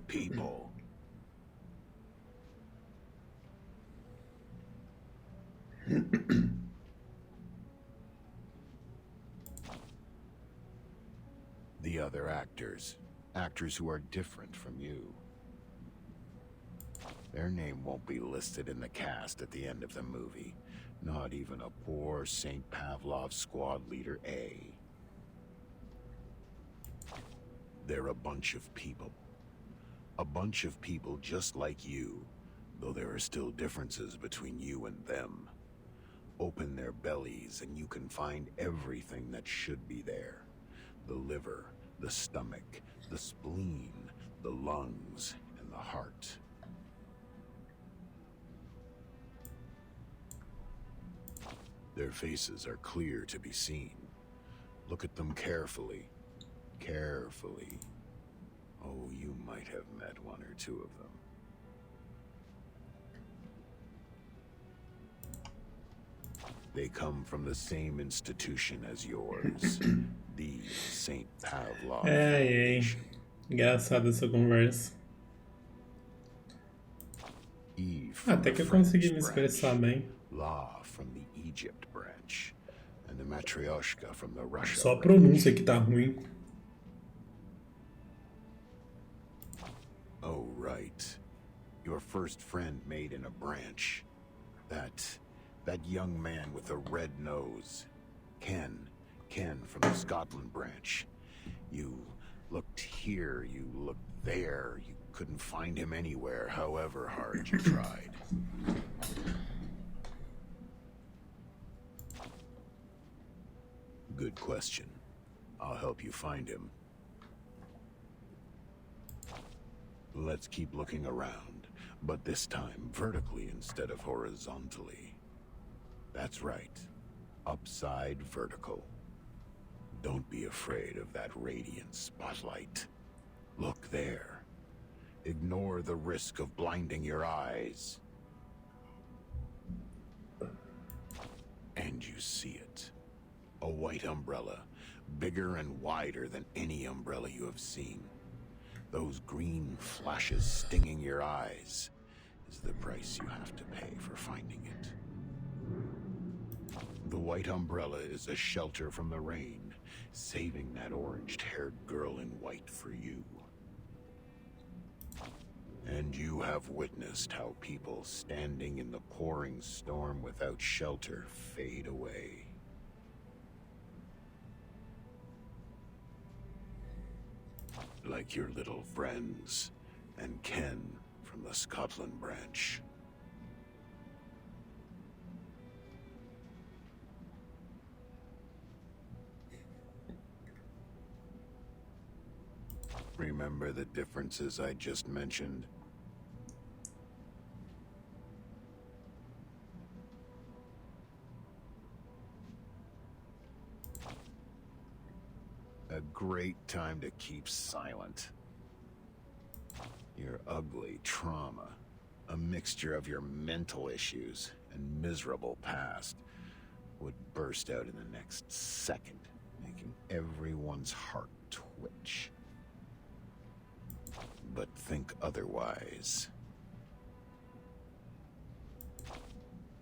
people. The other actors. Actors who are different from you. Their name won't be listed in the cast at the end of the movie. Not even a poor St. Pavlov's Squad Leader A. They're a bunch of people. A bunch of people just like you, though there are still differences between you and them. Open their bellies and you can find everything that should be there. The liver, the stomach, the spleen, the lungs, and the heart. Their faces are clear to be seen. Look at them carefully. Carefully. Oh, you might have met one or two of them. They come from the same institution as yours. The St. Pavlov Foundation. Engraçada essa conversa. Eve from Até que the eu consegui French me expressar branch. bem. La from the Egypt branch. And the Matryoshka from the Russia Só a branch. pronúncia que tá ruim. Oh, right. Your first friend made in a branch. That young man with a red nose. Ken from the Scotland branch. You looked here, you looked there. You couldn't find him anywhere, however hard you tried. Good question. I'll help you find him. Let's keep looking around, but this time vertically instead of horizontally. That's right. Upside vertical. Don't be afraid of that radiant spotlight. Look there. Ignore the risk of blinding your eyes. And you see it. A white umbrella, bigger and wider than any umbrella you have seen. Those green flashes stinging your eyes is the price you have to pay for finding it. The white umbrella is a shelter from the rain, saving that orange-haired girl in white for you. And you have witnessed how people standing in the pouring storm without shelter fade away. Like your little friends, and Ken from the Scotland branch. Remember the differences I just mentioned? A great time to keep silent. Your ugly trauma, a mixture of your mental issues and miserable past, would burst out in the next second, making everyone's heart twitch. But think otherwise.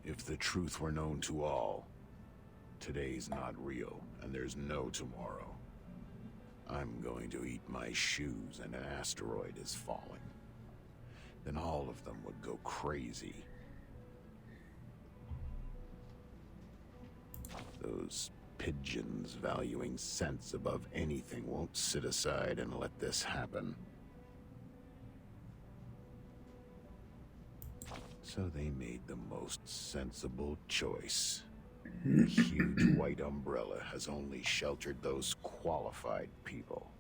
If the truth were known to all, today's not real and there's no tomorrow. I'm going to eat my shoes and an asteroid is falling. Then all of them would go crazy. Those pigeons valuing sense above anything won't sit aside and let this happen. So they made the most sensible choice. The huge white umbrella has only sheltered those qualified people.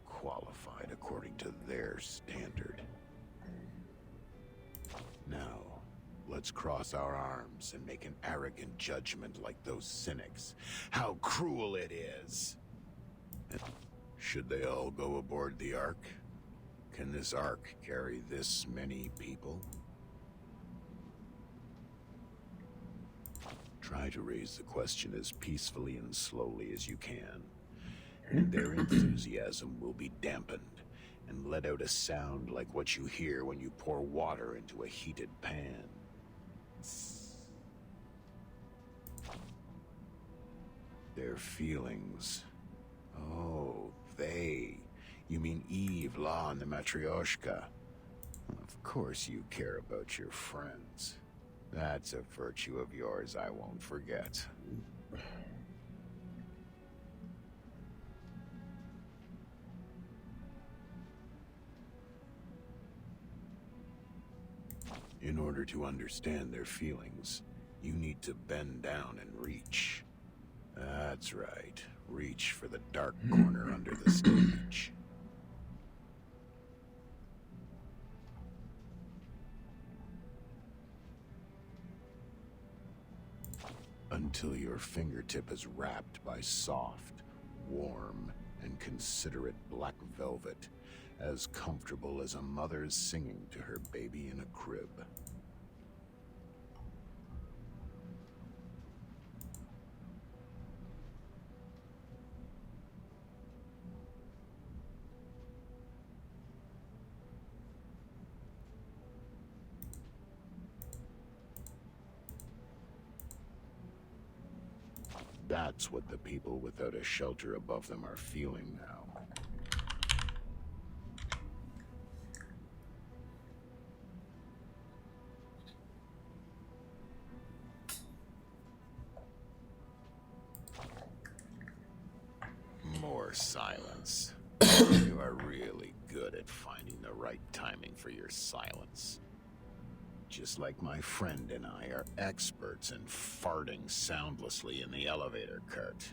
Qualified according to their standard. Now, let's cross our arms and make an arrogant judgment like those cynics. How cruel it is! Should they all go aboard the Ark? Can this Ark carry this many people? Try to raise the question as peacefully and slowly as you can, and their enthusiasm will be dampened and let out a sound like what you hear when you pour water into a heated pan. Their feelings. Oh, they. You mean Eve, La, and the Matryoshka. Of course you care about your friends. That's a virtue of yours I won't forget. In order to understand their feelings, you need to bend down and reach. That's right. Reach for the dark corner under the stage. Until your fingertip is wrapped by soft, warm, and considerate black velvet, as comfortable as a mother's singing to her baby in a crib. That's what the people without a shelter above them are feeling now. More silence. You are really good at finding the right timing for your silence. Just like my friend and I are experts in farting soundlessly in the elevator cart.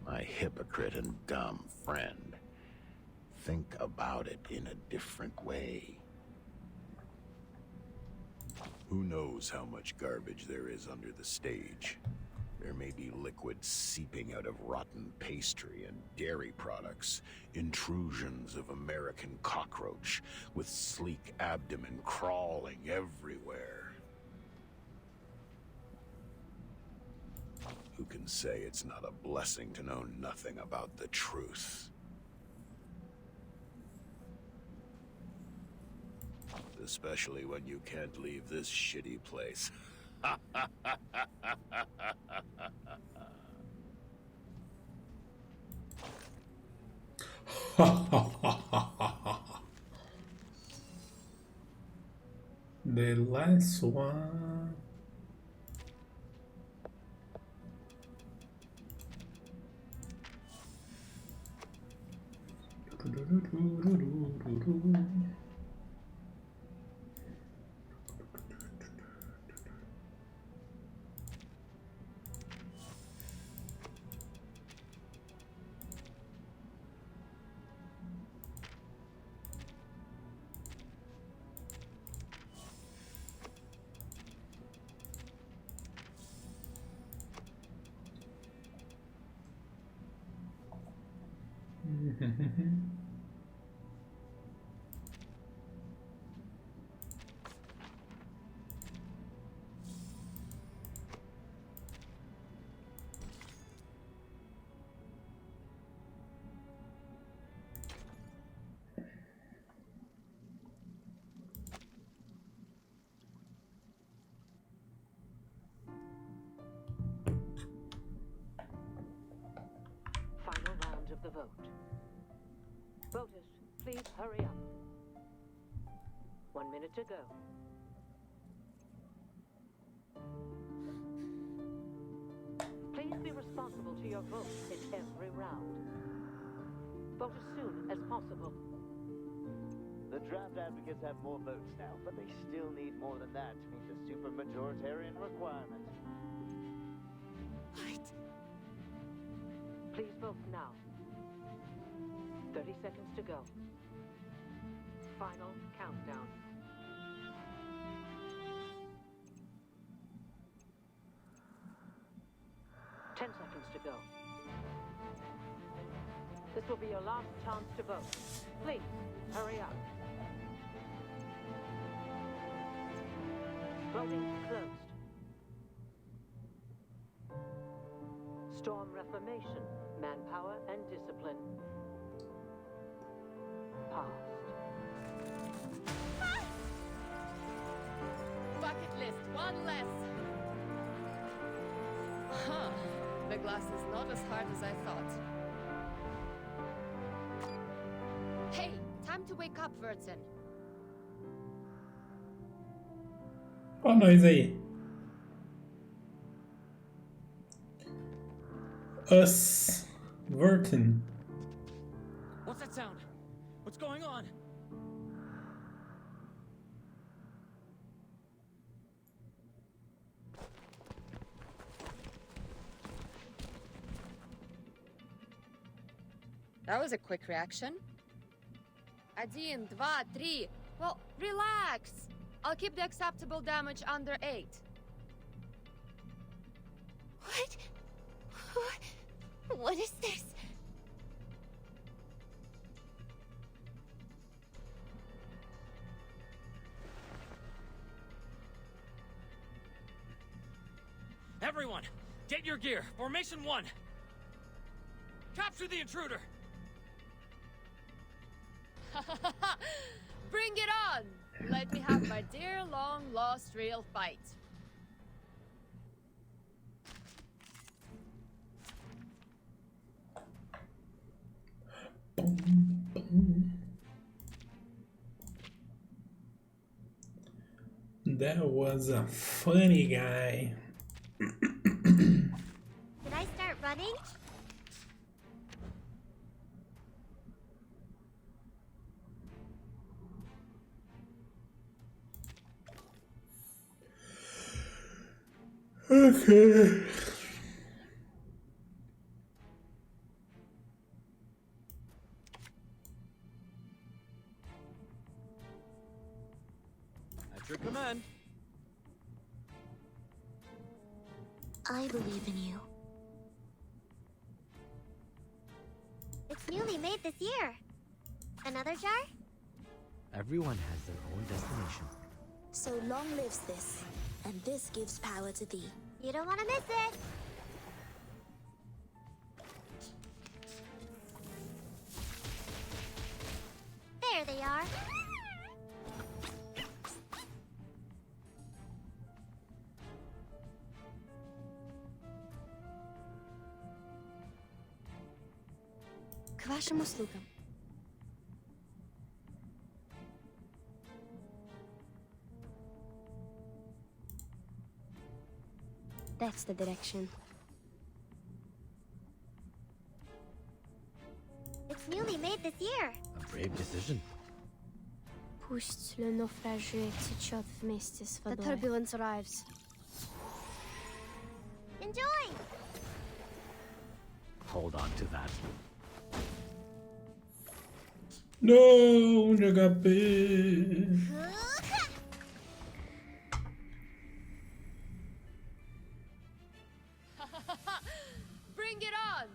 My hypocrite and dumb friend. Think about it in a different way. Who knows how much garbage there is under the stage? There may be liquid seeping out of rotten pastry and dairy products, intrusions of American cockroach with sleek abdomen crawling everywhere. Who can say it's not a blessing to know nothing about the truth? Especially when you can't leave this shitty place. The last one. Final round of the vote. Voters, please hurry up. 1 minute to go. Please be responsible to your vote in every round. Vote as soon as possible. The draft advocates have more votes now, but they still need more than that to meet the supermajoritarian requirement. What? Please vote now. 30 seconds to go. Final countdown. Ten seconds to go. This will be your last chance to vote. Please, hurry up. Voting closed. Storm Reformation, Manpower and Discipline. Passed. Bucket list, one less. Huh. The glass is not as hard as I thought. Hey, time to wake up, Vertin. Olha nós aí. Us. Vertin. What's that sound? What's going on? That was a quick reaction. 1, 2, 3. Well, relax. I'll keep the acceptable damage under 8. What? What is this? Everyone, get your gear. Formation 1. Capture the intruder. Bring it on! Let me have my dear long-lost real fight. That was a funny guy. Did I start running? Okay. At your command. I believe in you. It's newly made this year. Another jar? Everyone has their own destination. So long lives this, and this gives power to thee. You don't want to miss it. There they are. К вашим услугам. That's the direction. It's newly made this year. A brave decision. Пусть le naufragé течет вместе с водой. The turbulence arrives. Enjoy! Hold on to that. No, de HP. Bring it on!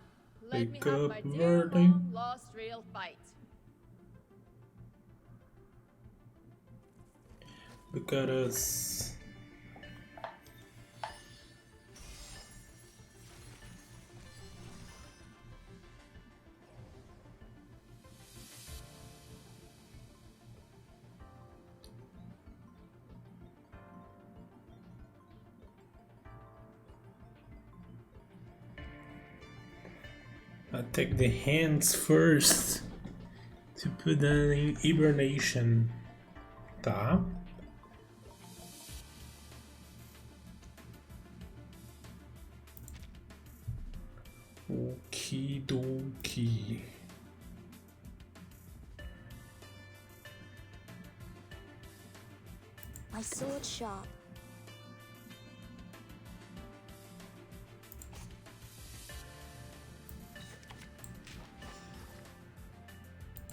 Let me Pick have up my dear Vertin. long-lost real fight. Because I take the hands first to put them in hibernation. Tá. Okidoki. My sword sharp.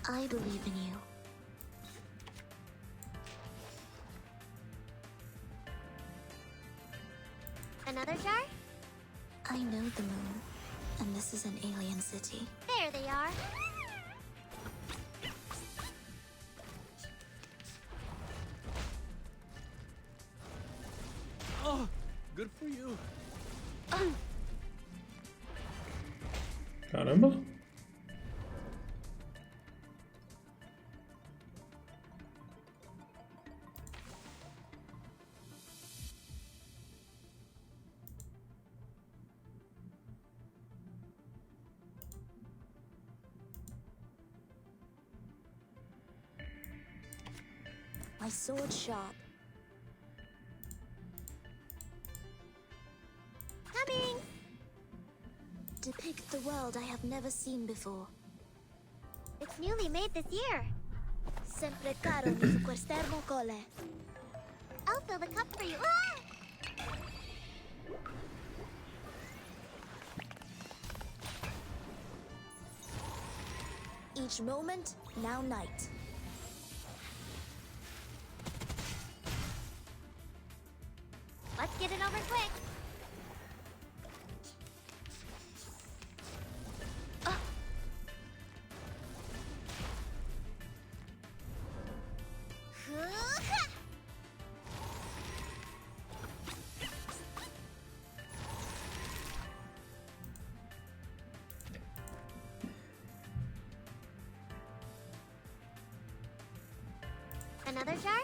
I believe in you. Another jar? I know the moon, and this is an alien city. There they are. Oh, good for you. Caramba. My sword sharp. Coming! Depict the world I have never seen before. It's newly made this year. Sempre caro mi fu quest'ermo cole. I'll fill the cup for you. Ah! Each moment, now night. Let's get it over quick. Another jar?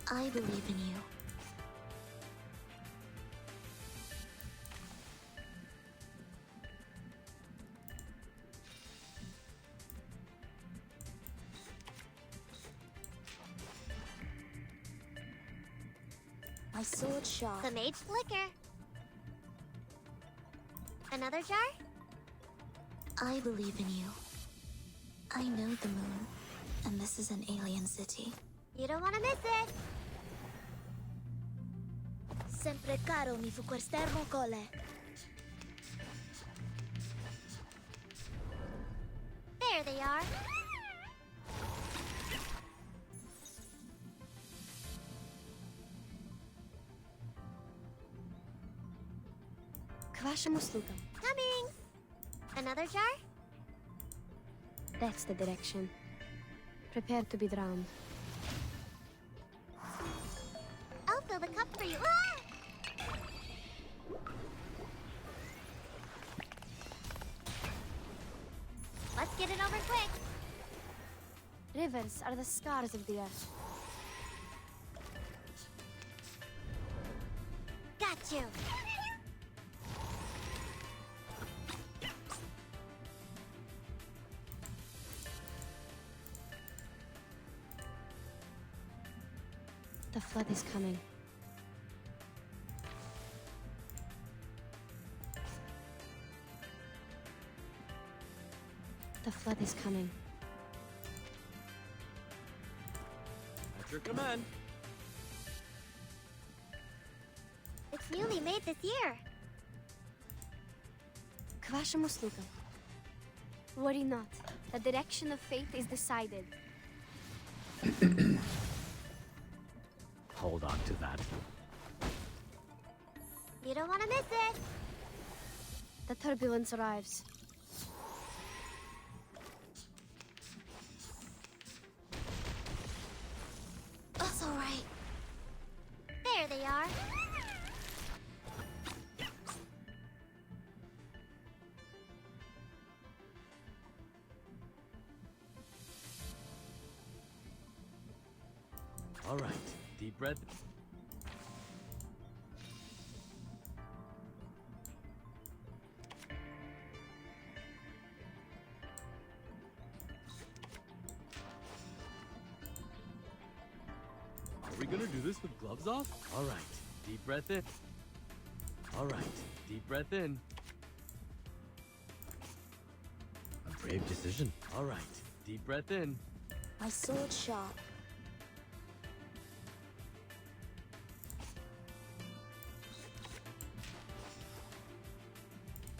I believe in you. My sword sharp. The mage flicker. Another jar? I believe in you. I know the moon, and this is an alien city. You don't want to miss it. Sempre caro mi fu quest'ermo cole. There they are. К вашим услугам. Coming. Another jar? That's the direction. Prepare to be drowned. I'll fill the cup for you. Ah! Let's get it over quick. Rivers are the scars of the earth. Got you. The flood is coming. The flood is coming. At your command. It's newly made this year. К вашим услугам. Worry not. The direction of fate is decided. Hold on to that. You don't want to miss it. The turbulence arrives. That's all right. There they are. All right. Deep breath. Are we gonna do this with gloves off? All right, deep breath in. All right, deep breath in. A brave decision. All right, deep breath in. My sword sharp.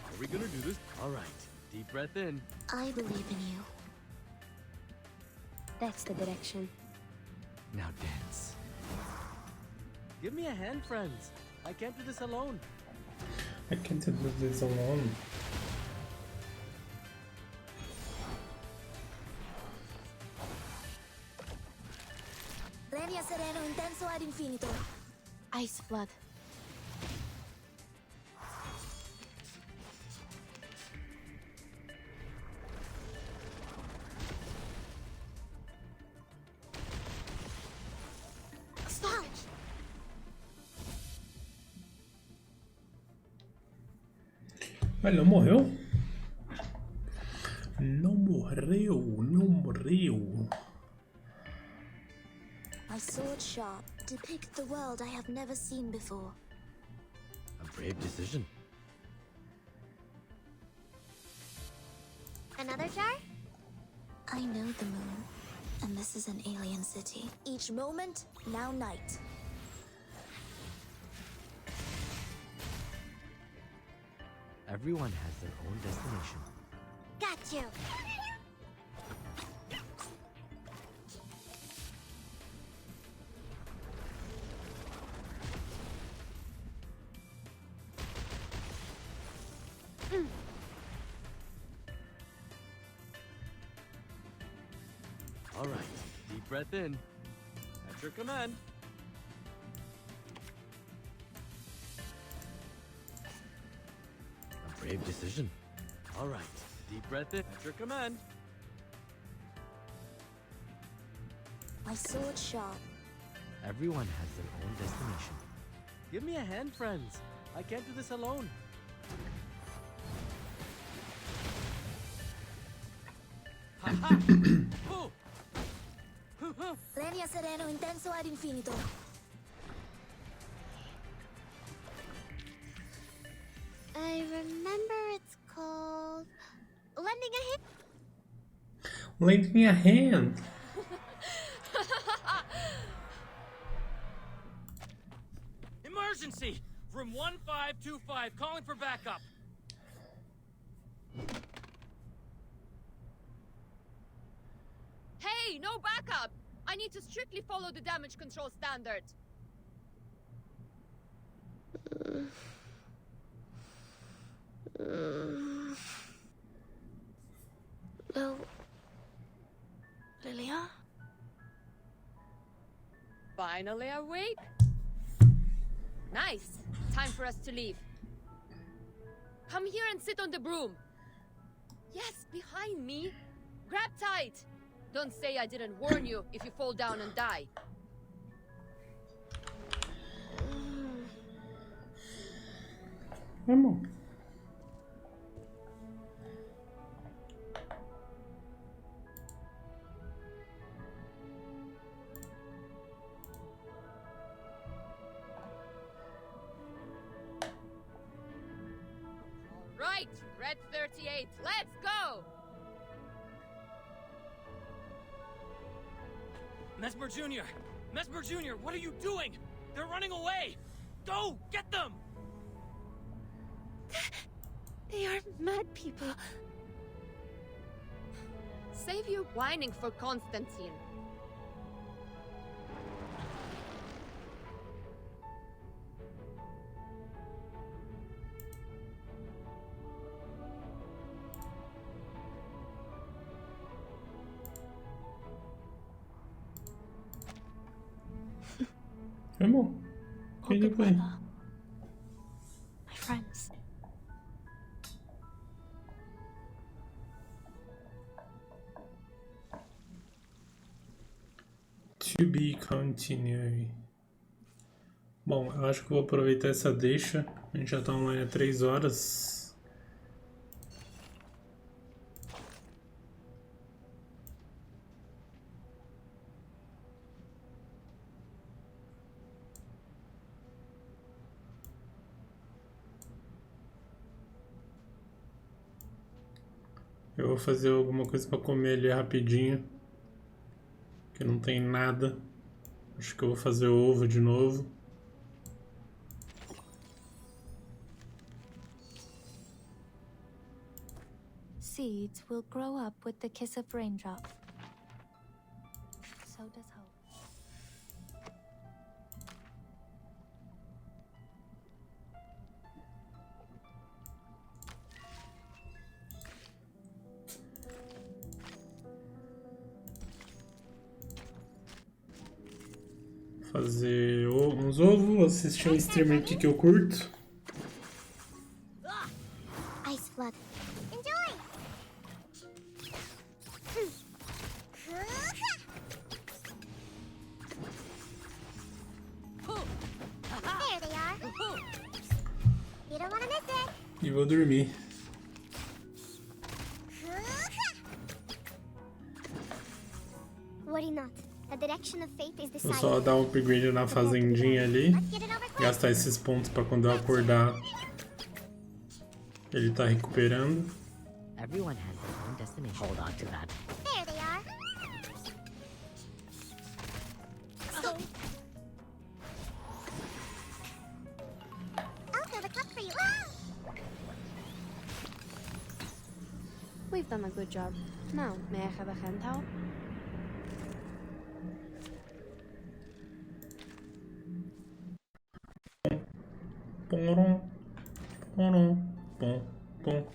Are we gonna do this? All right, deep breath in. I believe in you. That's the direction. Now dance. Give me a hand, friends. I can't do this alone. I can't do this alone. Regna sereno intenso ad infinito. Ice flood. Ele não morreu? Não morreu, não morreu. My sword sharp. Depict the world I have never seen before. A brave decision. Another jar? I know the moon, and this is an alien city. Each moment, now night. Everyone has their own destination. Got you. All right, deep breath in. At your command. A brave decision. All right, deep breath in. At your command. My sword sharp. Everyone has their own destination. Give me a hand, friends. I can't do this alone. Ha-ha! Oh! Regna sereno intenso ad infinito. I remember it's called lending a hand. Lending a hand. Emergency! Room 1525, calling for backup. Hey, no backup! I need to strictly follow the damage control standard. Well, Lilia? Finally awake? Nice. Time for us to leave. Come here and sit on the broom. Yes, behind me. Grab tight. Don't say I didn't warn you if you fall down and die. Vamos. Right, Red 38. Let's go! Mesmer Jr.! Mesmer Jr., what are you doing? They're running away! Go! Get them! They are mad people. Save your whining for Constantine. Vamos. All Que good depois. weather. My friends. To be continued. Bom, eu acho que vou aproveitar essa deixa. A gente já tá online há 3 horas. Eu vou fazer alguma coisa pra comer ali rapidinho. Que não tem nada. Acho que eu vou fazer ovo de novo. Seeds will grow up with the kiss of raindrop. So does hope. Fazer uns ovos, assistir um streamer aqui que eu curto. Ice flood. Enjoy! There they are. You don't want to miss it. E vou dormir. Worry not. The direction of fate is Vou decided. só dar um upgrade na fazendinha ali. Gastar esses pontos pra quando eu acordar ele tá recuperando. Everyone has their own destination. Hold on to that. There they are. I'll fill the cup for you. We've done a good job. Now, may I have a hand towel? Porom, porom, pom, pom.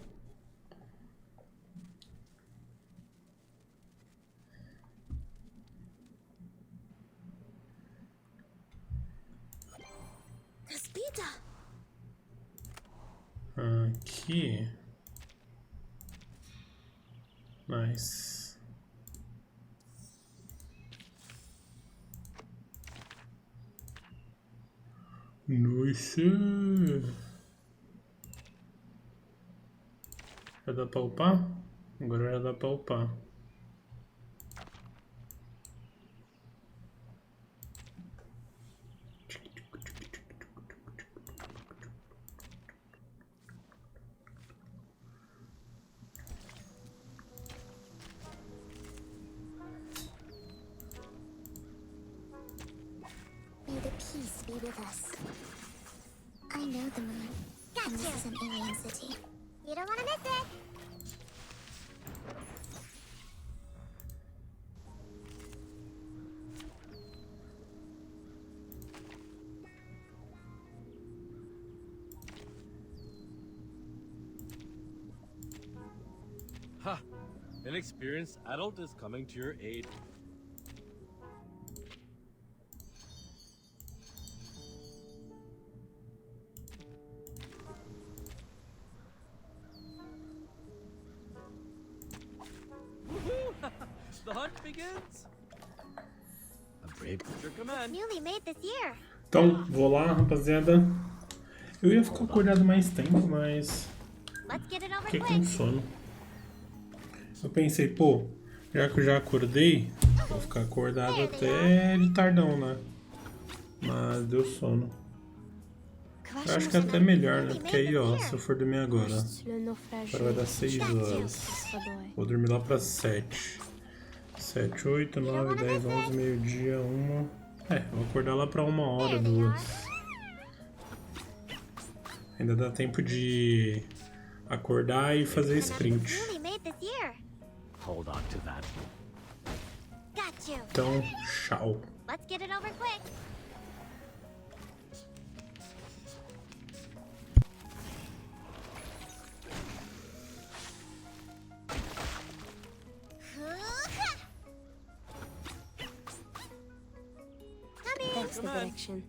Caspita! Aqui. Nice. Nossa. Já dá pra upar? Agora já dá pra upar. May the peace be with us. I know the moon. And this is an alien city. You don't want to miss it. Ha! An experienced adult is coming to your aid. The hunt begins. A brave at your command. Newly made this year. Então, vou lá, rapaziada. Eu ia ficar acordado mais tempo, mas Let's get it over fiquei com quick. sono. Eu pensei, pô, já que eu já acordei, vou ficar acordado até de tardão, né? Mas deu sono. Eu acho que é até melhor, né? Porque aí, ó, se eu for dormir agora vai dar 6 horas. Vou dormir lá para 7. 7, 8, 9, 10, 11, meio-dia, 1. Vou acordar lá para 1h, 2. Ainda dá tempo de acordar e fazer sprint. Hold on to that. Got you. Então, tchau. Let's get it over quick. That's the direction.